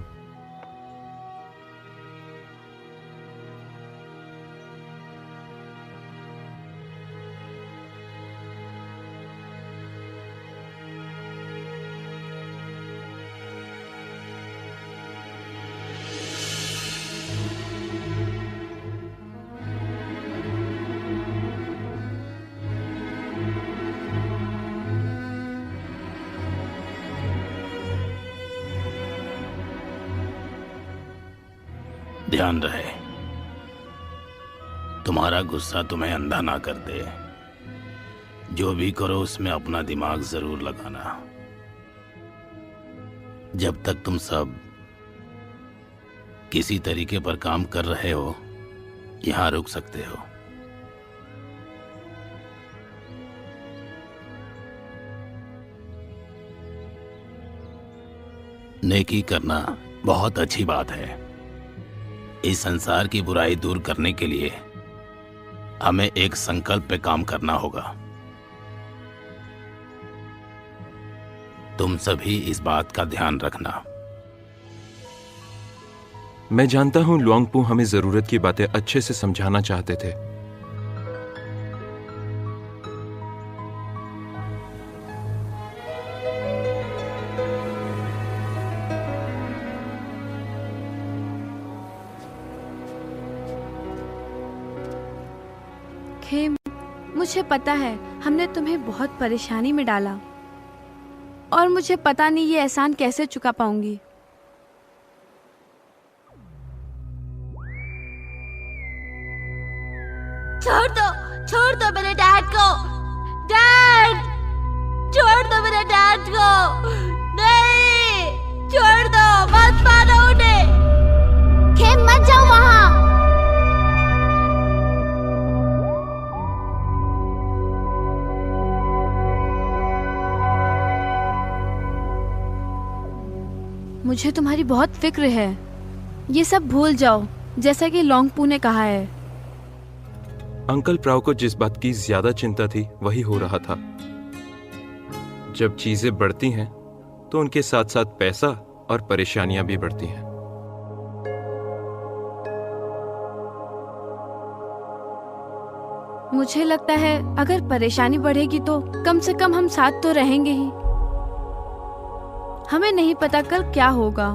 ध्यान रहे, तुम्हारा गुस्सा तुम्हें अंधा ना कर दे। जो भी करो उसमें अपना दिमाग जरूर लगाना। जब तक तुम सब किसी तरीके पर काम कर रहे हो, यहां रुक सकते हो। नेकी करना बहुत अच्छी बात है। इस संसार की बुराई दूर करने के लिए हमें एक संकल्प पे काम करना होगा। तुम सभी इस बात का ध्यान रखना। मैं जानता हूं लुआंगपू हमें जरूरत की बातें अच्छे से समझाना चाहते थे। खेम, मुझे पता है हमने तुम्हें बहुत परेशानी में डाला और मुझे पता नहीं ये एहसान कैसे चुका पाऊंगी। छोड़ दो मेरे डैड को। डैड, छोड़ दो मेरे डैड को। नहीं, छोड़ दो, मत मारो उन्हें। खेम, मत जाओ वहां। मुझे तुम्हारी बहुत फिक्र है। ये सब भूल जाओ, जैसा कि लॉन्गपू ने कहा है। अंकल प्राव को जिस बात की ज्यादा चिंता थी वही हो रहा था। जब चीजें बढ़ती हैं तो उनके साथ साथ पैसा और परेशानियां भी बढ़ती हैं। मुझे लगता है अगर परेशानी बढ़ेगी तो कम से कम हम साथ तो रहेंगे ही। हमें नहीं पता कल क्या होगा,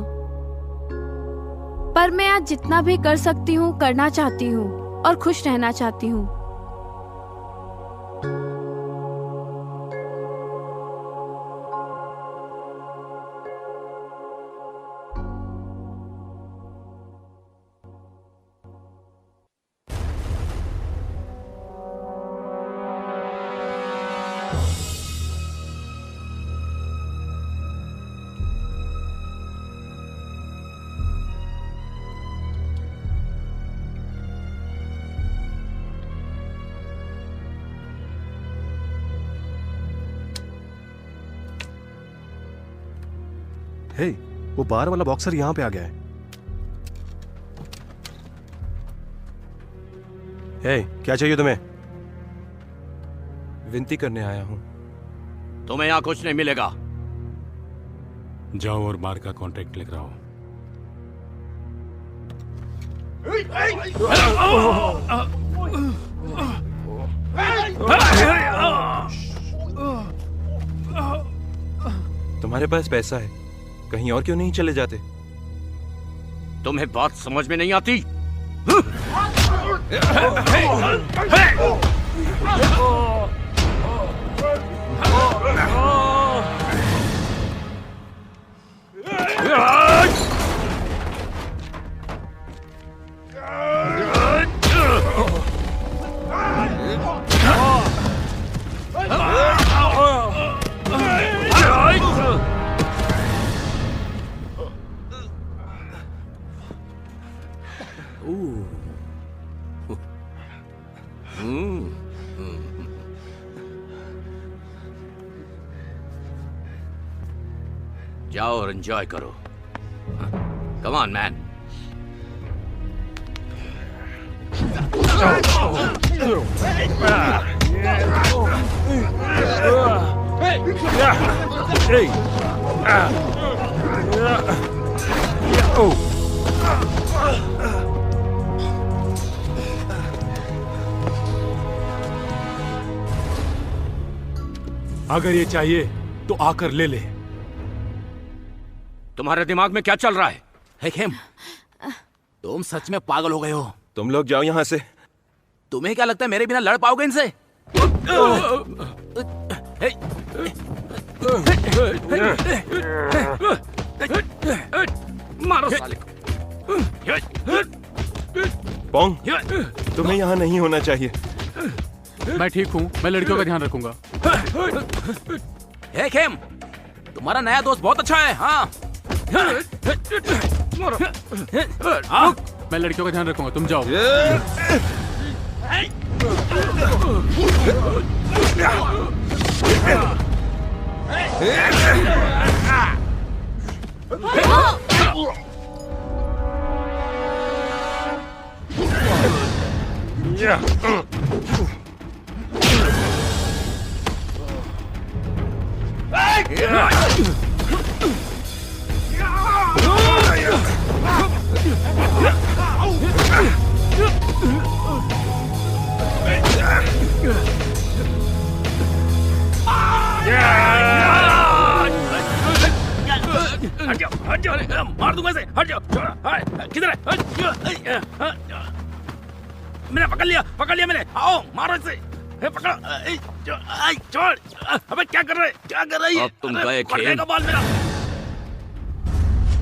पर मैं आज जितना भी कर सकती हूँ करना चाहती हूँ और खुश रहना चाहती हूँ। हे, वो बाहर वाला बॉक्सर यहाँ पे आ गया है। हे, क्या चाहिए तुम्हें? विनती करने आया हूँ। तुम्हें यहाँ कुछ नहीं मिलेगा। जाओ और बार का कॉन्ट्रैक्ट लेकर आओ। तुम्हारे पास पैसा है, कहीं और क्यों नहीं चले जाते? तुम्हें बात समझ में नहीं आती? जाओ और एंजॉय करो। Come on man. अगर ये चाहिए तो आकर ले ले। तुम्हारे दिमाग में क्या चल रहा है? हे खेम, तुम सच में पागल हो गए हो। तुम लोग जाओ यहाँ से। तुम्हें क्या लगता है मेरे बिना लड़ पाओगे इनसे? मारो साले को। पोंग, तुम्हें यहाँ नहीं होना चाहिए। मैं ठीक हूँ, मैं लड़कियों का ध्यान रखूंगा। हे खेम, तुम्हारा नया दोस्त बहुत अच्छा है। हाँ, मैं लड़कियों का ध्यान रखूंगा, तुम जाओ। हट जाओ, मार दूंगा इसे। हट जाओ, किधर है? मैंने पकड़ लिया मैंने। आओ, मारो इसे। पकड़ो, छोड़। अबे क्या कर रहे? अब तुम गए खेम। बाल मेरा।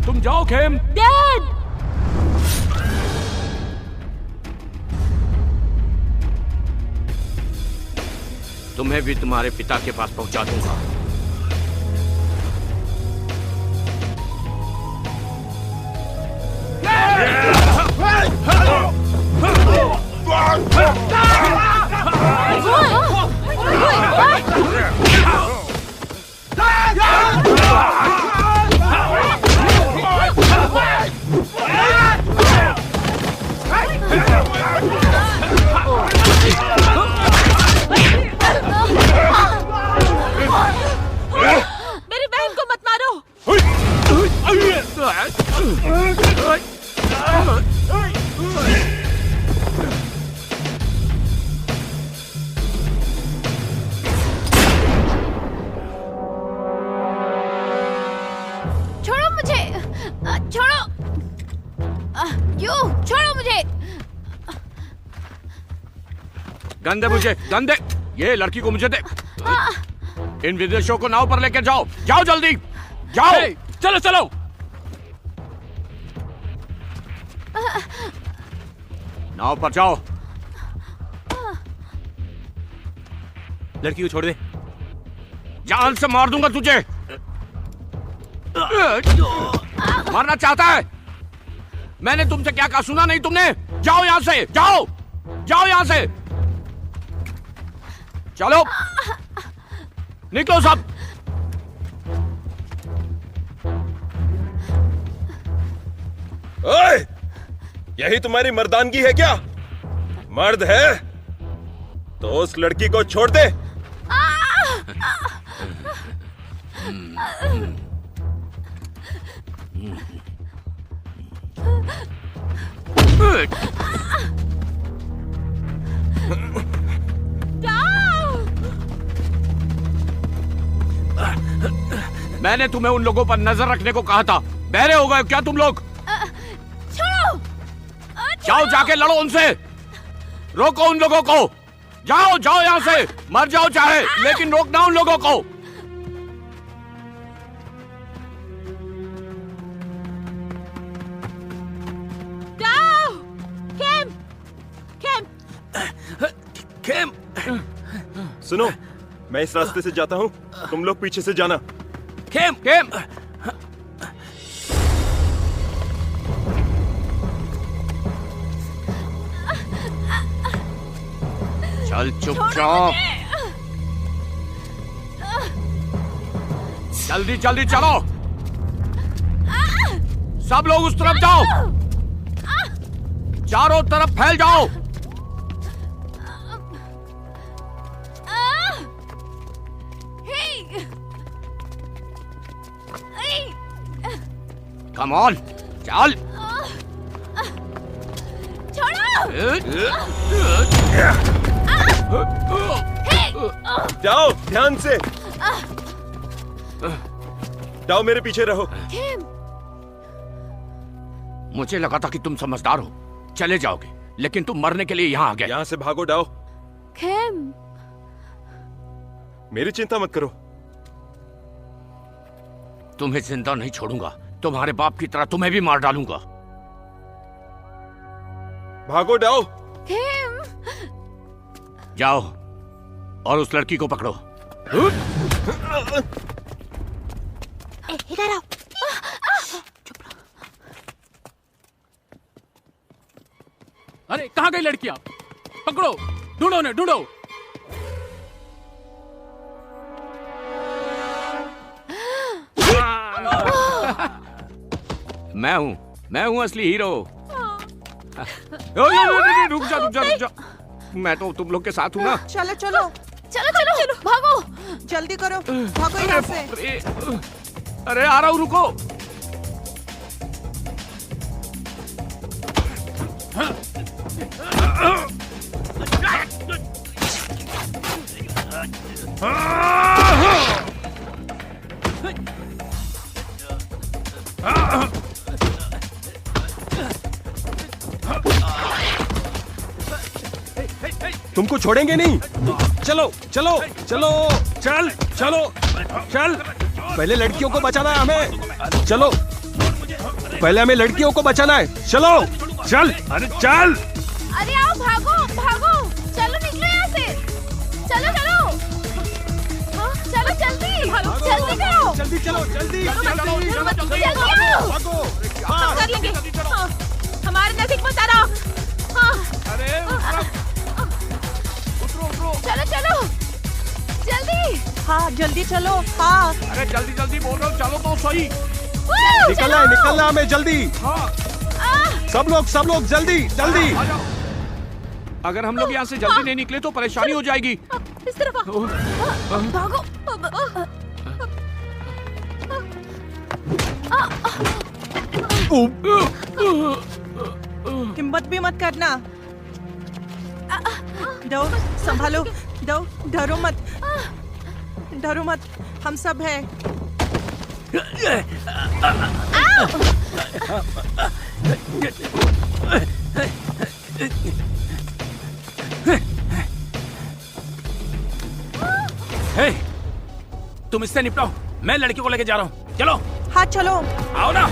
तुम जाओ खेम। डैड, तुम्हें भी तुम्हारे पिता के पास पहुंचा दूंगा। मेरी बहन को मत मारो। छोड़ो मुझे, छोड़ो, छोड़ो मुझे। गंदे मुझे, गंदे। ये लड़की को मुझे दे। इन विदेशियों को नाव पर लेकर जाओ। जाओ जल्दी, जाओ। चलो चलो। नाव पर जाओ। लड़की को छोड़ दे। जान से मार दूंगा तुझे। मारना चाहता है? मैंने तुमसे क्या कहा, सुना नहीं तुमने? जाओ यहां से, जाओ, जाओ यहां से। चलो, निकलो सब। ओए, यही तुम्हारी मर्दानगी है क्या? मर्द है तो उस लड़की को छोड़ दे। मैंने तुम्हें उन लोगों पर नजर रखने को कहा था। बहरे हो गए क्या तुम लोग? छोड़ो, जाओ, जाके लड़ो उनसे। रोको उन लोगों को। जाओ, जाओ यहां से। मर जाओ चाहे, लेकिन रोकना उन लोगों को। जाओ। खेम, खेम। खेम, सुनो, मैं इस रास्ते से जाता हूँ, तुम लोग पीछे से जाना। खेम, खेम। चल चुपचाप। जल्दी जल्दी चलो। सब लोग उस तरफ जाओ। चारों तरफ फैल जाओ। कम ऑन, चल। जाओ, ध्यान से जाओ, मेरे पीछे रहो। मुझे लगा था कि तुम समझदार हो, चले जाओगे, लेकिन तुम मरने के लिए यहाँ आ गए। यहाँ से भागो डाओ। खेम, मेरी चिंता मत करो। तुम्हें जिंदा नहीं छोड़ूंगा, तुम्हारे बाप की तरह तुम्हें भी मार डालूंगा। भागो डाओ। खेम, जाओ और उस लड़की को पकड़ो। इधर आओ। अरे कहाँ गई लड़कियां? पकड़ो, ढूंढो उन्हें, ढूंढो। मैं हूँ असली हीरो। रुक जा। मैं तो तुम लोग के साथ हूँ ना। चलो चलो चलो चलो चलो, भागो, जल्दी करो, भागो यहाँ से। अरे आ रहा हूँ, रुको। तुमको छोड़ेंगे नहीं। चलो चलो चलो, चल चलो चल। पहले लड़कियों को बचाना है हमें। चलो, पहले हमें लड़कियों को बचाना है। चलो चल, अरे चल। अरे आओ, भागो भागो, चलो निकलो यहाँ से। चलो चलो, हाँ, चलो जल्दी जल्दी करो। जल्दी चलो, जल्दी जल्दी आओ। हम कर लेंगे। हाँ, हमारे नजदीक मत आ रहा। हाँ, चलो चलो जल्दी। हाँ जल्दी चलो। हाँ, अरे जल्दी बोल रहा हूँ, चलो तो सही। निकलना है हमें, जल्दी। सब लोग जल्दी जल्दी। अगर हम लोग यहाँ से जल्दी नहीं निकले तो परेशानी हो जाएगी। इस तरफ आओ। भागो। हिम्मत भी मत करना। दो, संभालो, दो, डरो मत, हम सब हैं। हे, तुम इससे निपटाओ, मैं लड़की को लेके जा रहा हूँ। चलो। हाँ चलो, आओ ना।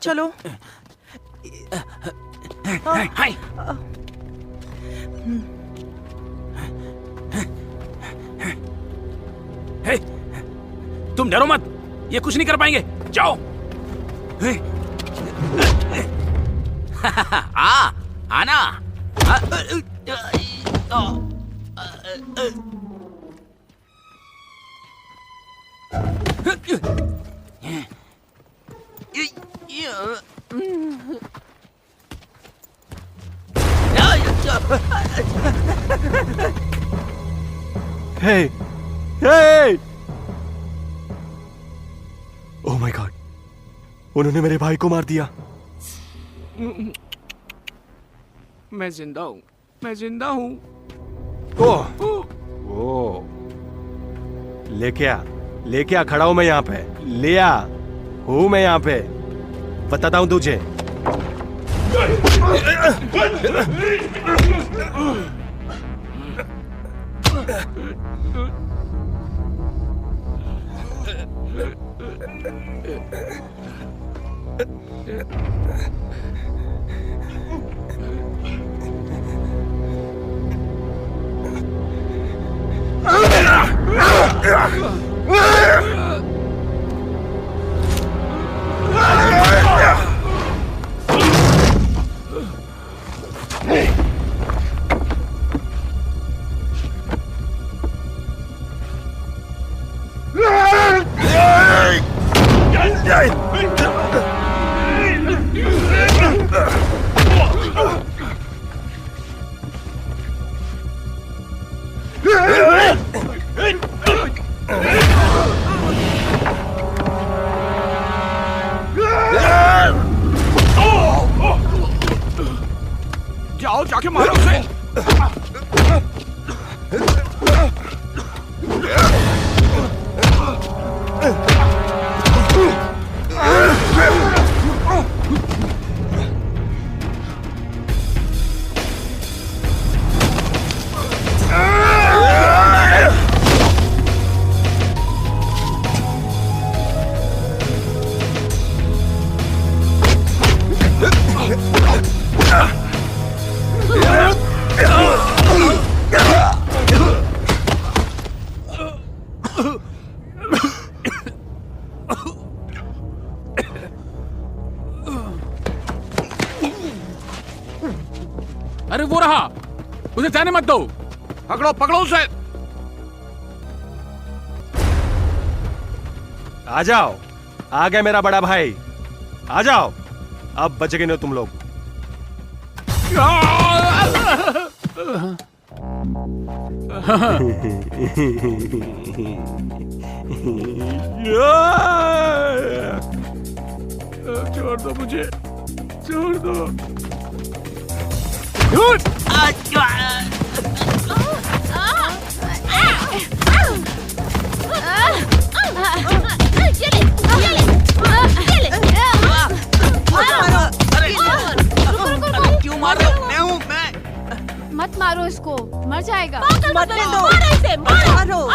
चलो। हाय। हे, तुम डरो मत, ये कुछ नहीं कर पाएंगे। जाओ। आना। हे, ओह माय गॉड, उन्होंने मेरे भाई को मार दिया। मैं जिंदा हूँ। ओह, लेके आ, खड़ा हूं मैं यहाँ पे। ले आ, हूं मैं यहाँ पे, बताता हूं तुझे। अरे वो रहा, उसे जाने मत दो। पकड़ो पकड़ो उसे। आ जाओ, आ गए मेरा बड़ा भाई, आ जाओ, अब बच गए ना तुम लोग। छोड़ दो मुझे, छोड़ दो। क्यों मार रहे हो? मैं हूँ, मैं। मत मारो इसको, मर जाएगा। मरने दो। मारो इसे, मारो। मारो।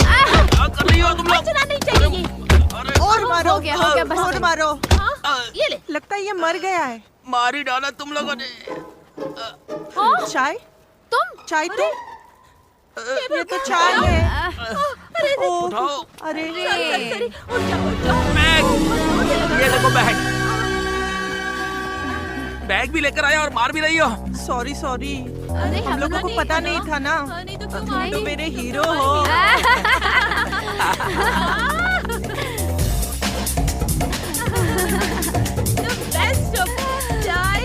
क्या कर रही हो तुम लोग? बचना नहीं चाहिए। और मारो, हो गया बस। और मारो। ये ले। लगता है ये मर गया है। मार ही डाला तुम लोगों ने। चाय? तुम? चाय तुम? ये तो चाय है। अरे उठाओ। अरे ये देखो बैग। बैग भी लेकर आया और मार भी रही हो। सॉरी सॉरी, अरे हम लोगों को पता नहीं था ना। नहीं तो क्यों तुम तो आई? मेरे हीरो हो। The best of चाय।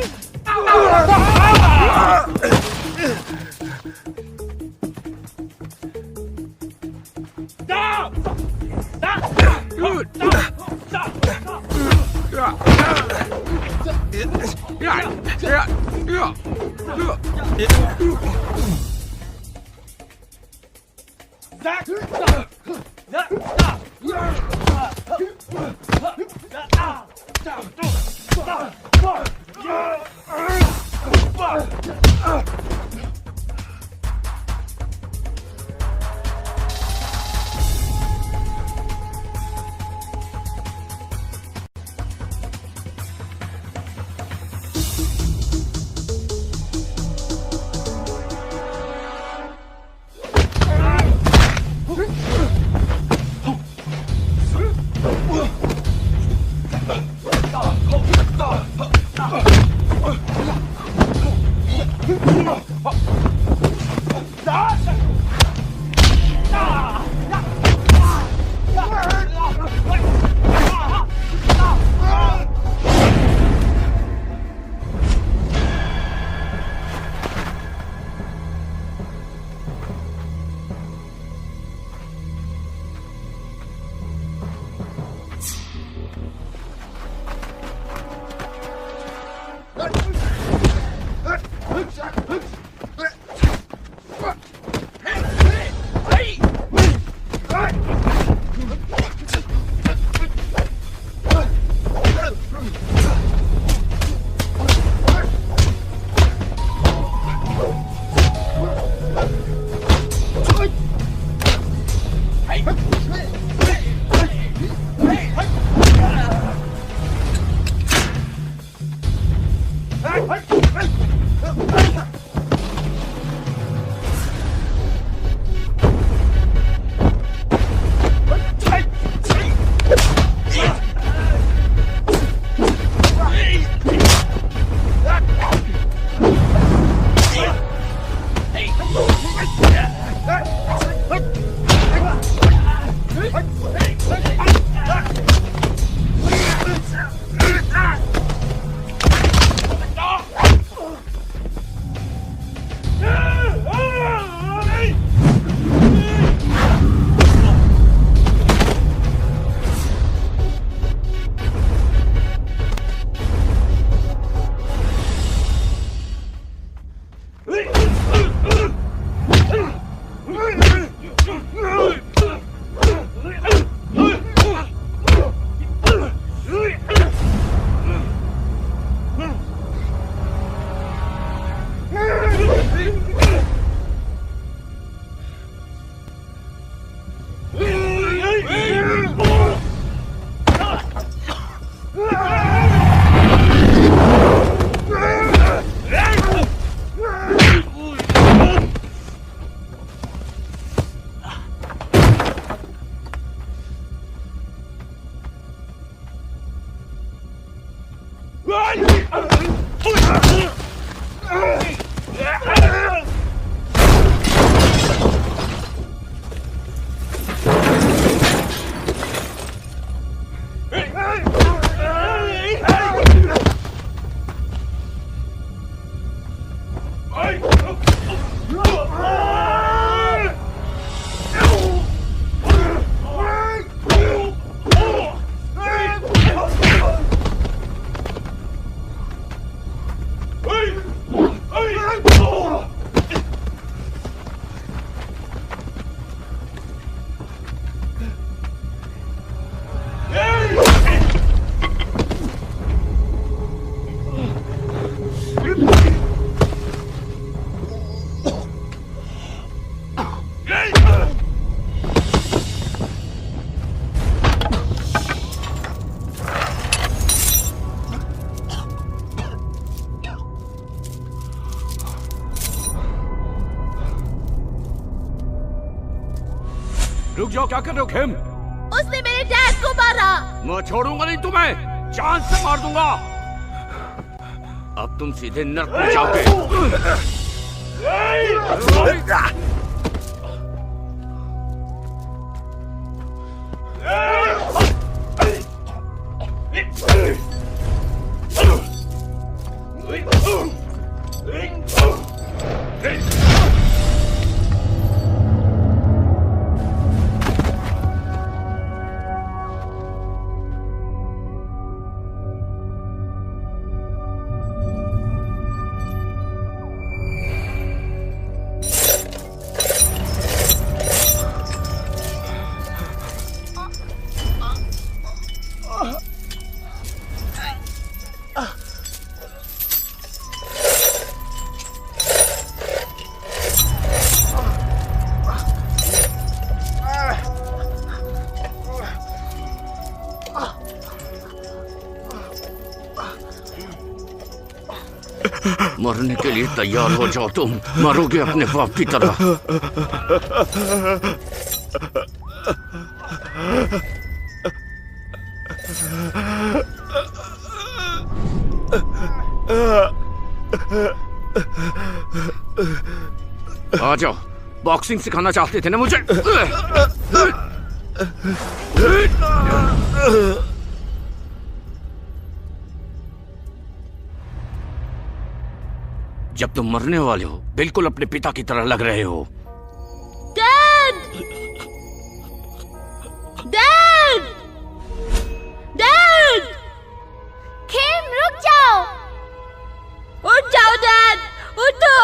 जाओ, क्या कर रहे हो खेम? उसने मेरे डैड को मारा। मैं छोड़ूंगा नहीं तुम्हें, जान से मार दूंगा। अब तुम सीधे नर्क में जाओगे। मरने के लिए तैयार हो जाओ, तुम मरोगे अपने बाप की तरह। आ जाओ, बॉक्सिंग सिखाना चाहते थे ना मुझे? जब तुम मरने वाले हो, बिल्कुल अपने पिता की तरह लग रहे हो। डैड! डैड! डैड! खेम, रुक जाओ! उठ जाओ डैड! उठो!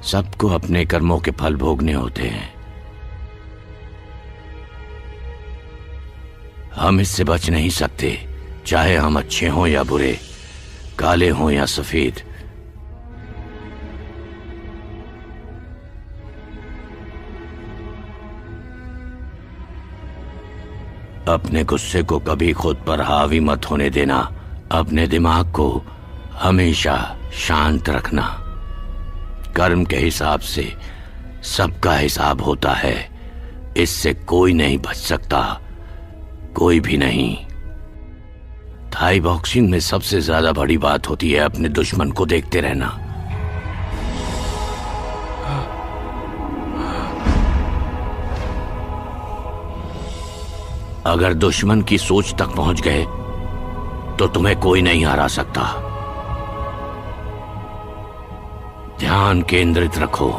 सबको अपने कर्मों के फल भोगने होते हैं। हम इससे बच नहीं सकते, चाहे हम अच्छे हों या बुरे, काले हों या सफेद। अपने गुस्से को कभी खुद पर हावी मत होने देना। अपने दिमाग को हमेशा शांत रखना। कर्म के हिसाब से सबका हिसाब होता है, इससे कोई नहीं बच सकता, कोई भी नहीं। थाई बॉक्सिंग में सबसे ज्यादा बड़ी बात होती है अपने दुश्मन को देखते रहना। अगर दुश्मन की सोच तक पहुंच गए तो तुम्हें कोई नहीं हरा सकता। ध्यान केंद्रित रखो,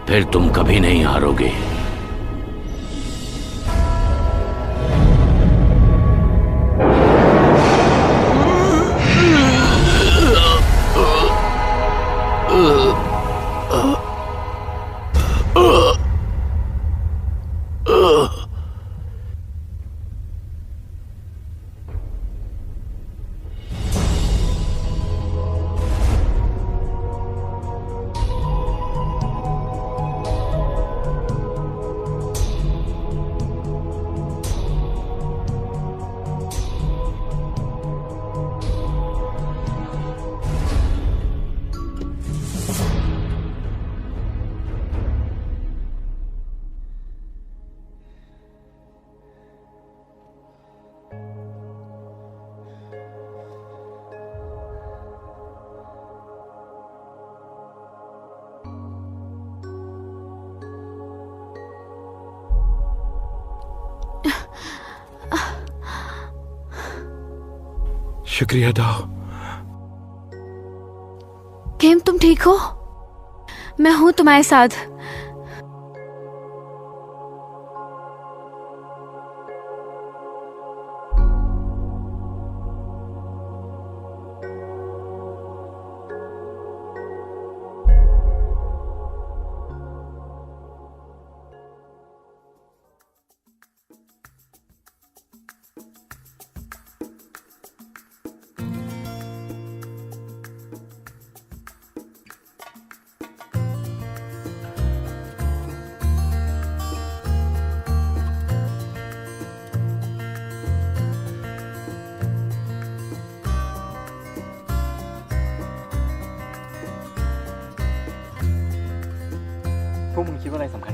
फिर तुम कभी नहीं हारोगे। शुक्रिया दाओ। केम, तुम ठीक हो? मैं हूं तुम्हारे साथ।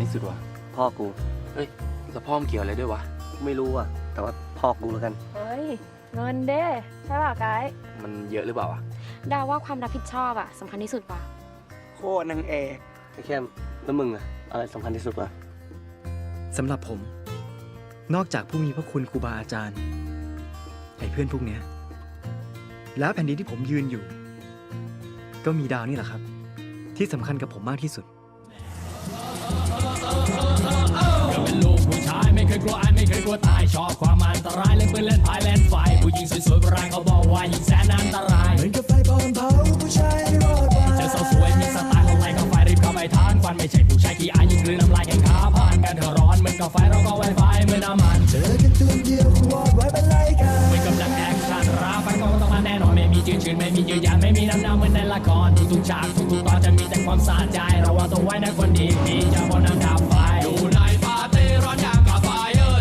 ที่สุดวะพ่อกูเฮ้ยแล้วพ่อมเกี่ยวอะไรด้วยวะไม่รู้อ่ะแต่ว่าพ่อกูแล้วกัน เฮ้ยเงินเด้ใช่ป่ะไกด์ มันเยอะหรือเปล่าอ่ะ ดาวว่าความรับผิดชอบอะสำคัญที่สุดป่ะ โคตรนางเอกไอ้แค่แล้วมึงอะอะไรสำคัญที่สุดวะ สำหรับผม นอกจากผู้มีพระคุณครูบาอาจารย์ไอ้เพื่อนพวกเนี้ยแล้วแผ่นดินที่ผมยืนอยู่ ก็มีดาวนี่แหละครับ ที่สำคัญกับผมมากที่สุด ก็เป็นลูกผู้ชายไม่เคยกลัวอายไม่เคยกลัวตายชอบความอันตรายเล่นปืนเล่นพายเล่นไฟผู้หญิงสวยๆโบราณเขาบอกว่ายิ่งแสนอันตรายเหมือนกับไฟพรเผาผู้ชายให้รอดมาเจอสาวสวยมีสไตล์ของไล่กับไฟรีบเข้าไปทานควันไม่ใช่ผู้ชายขี้อายยิ่งกลืนน้ำลายแข่งขาผ่านกันเธอร้อนเหมือนกับไฟเราก็ไวไฟเหมือนน้ำมันเจอกันตัวเดียววอดไว้เป็นไรกันเหมือนกับดังแอคชั่นราฟันก็ต้องมาแน่นอนไม่มีจืดชืนไม่มียืดยานไม่มีน้ำเหมือนในละครทุกๆฉากทุกๆตอนจะมีแต่ความสะใจระวังตัวไว้นะคนดีมีจะบนน้ำดับไฟอยู่ในปาร์ตี้ร้อนอย่างกับไฟ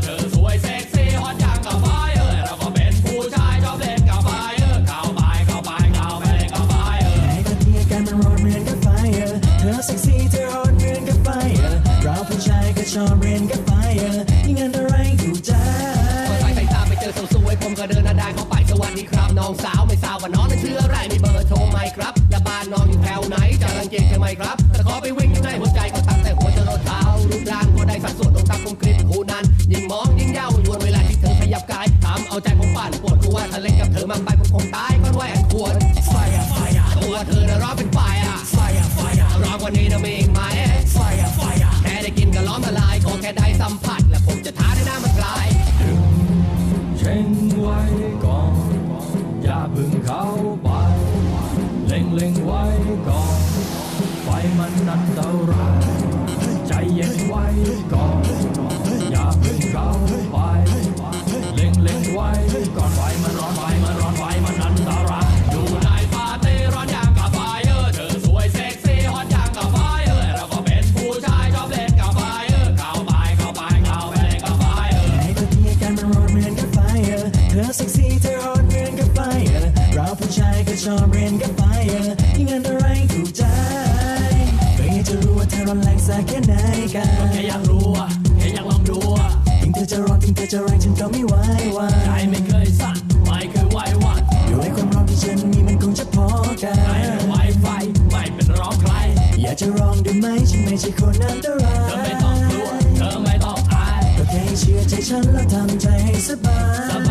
เธอสวยเซ็กซี่ฮอตอย่างกับไฟเราก็เป็นผู้ชายชอบเล่นกับไฟเข้าไปเล่นกับไฟไอ้คนที่อาการมันร้อนเหมือนกับไฟเธอเซ็กซี่เธอฮอตเหมือนกับไฟเราผู้ชายก็ชอบเล่นกับไฟยิ่งอันตรายอยู่ใจพอสายตาไปเจอสวยๆผมก็เดินหน้าด้านเข้าไปสวัสดีครับน้องสาวไม่ทราบว่าน้องนั้นชื่ออะไรมีเบอร์โทรไหมครับและบ้านน้องอยู่แถวไหนจะรังเกียจใช่ไหมครับแต่ขอไปวิ่งอยู่ในหัวใจก็ตั้งแต่หัวจรดเท้ารูปร่างก็ได้สัดส่วนองค์ตาคมกริบหูนั้นยิ่งมองยิ่งเย้ายวนเวลาที่เธอขยับกายทำเอาใจผมปั่นปวดหัวถ้าเล่นกับเธอมากไปผมคงตายก็ด้วยอันควรไฟตัวเธอน่ะร้อนเป็นไฟร้อนกว่านี้นะมีอีกไหมแค่ได้กินก็ล้อมละลายขอแค่ได้สัมผัสและผมจะท้าได้หน้ามันกลายเช่นไว้ก่อนอย่าพึ่งเข้าไปเล็งไว้ก่อนไฟมันอันตรายใจเย็นไว้ก่อนอย่าพึ่งเข้าไปเล็งไว้ก่อนไฟมันร้อนไฟมันอันตรายอยู่ในปาร์ตี้ร้อนอย่างกับไฟเธอสวยเซ็กซี่ฮอตอย่างกับไฟเราก็เป็นผู้ชายชอบเล่นกับไฟเข้าไปเล่นกับไฟไอ้ตัวที่อาการมันร้อนเหมือนกับไฟเธอเซ็กซี่เธอฮอตเหมือนกับไฟเราผู้ชายก็ชอบเล่นกับไฟยิ่งอันตรายถูกใจก็อยากจะรู้ว่าเธอร้อนแรงสักแค่ไหนกันก็แค่อยากรู้แค่อยากลองดูถึงเธอจะร้อนถึงเธอจะแรงฉันก็ไม่ไหวใจไม่เคยสั่นไม่เคยไหวหวั่นด้วยความร้อนที่ฉันมีมันคงจะพอกันไม่ไหวไฟไม่เป็นร้องใครอยากจะลองดูไหมฉันไม่ใช่คนอันตรายเธอไม่ต้องกลัวเธอไม่ต้องอายก็แค่เชื่อใจฉันแล้วทำใจให้สบาย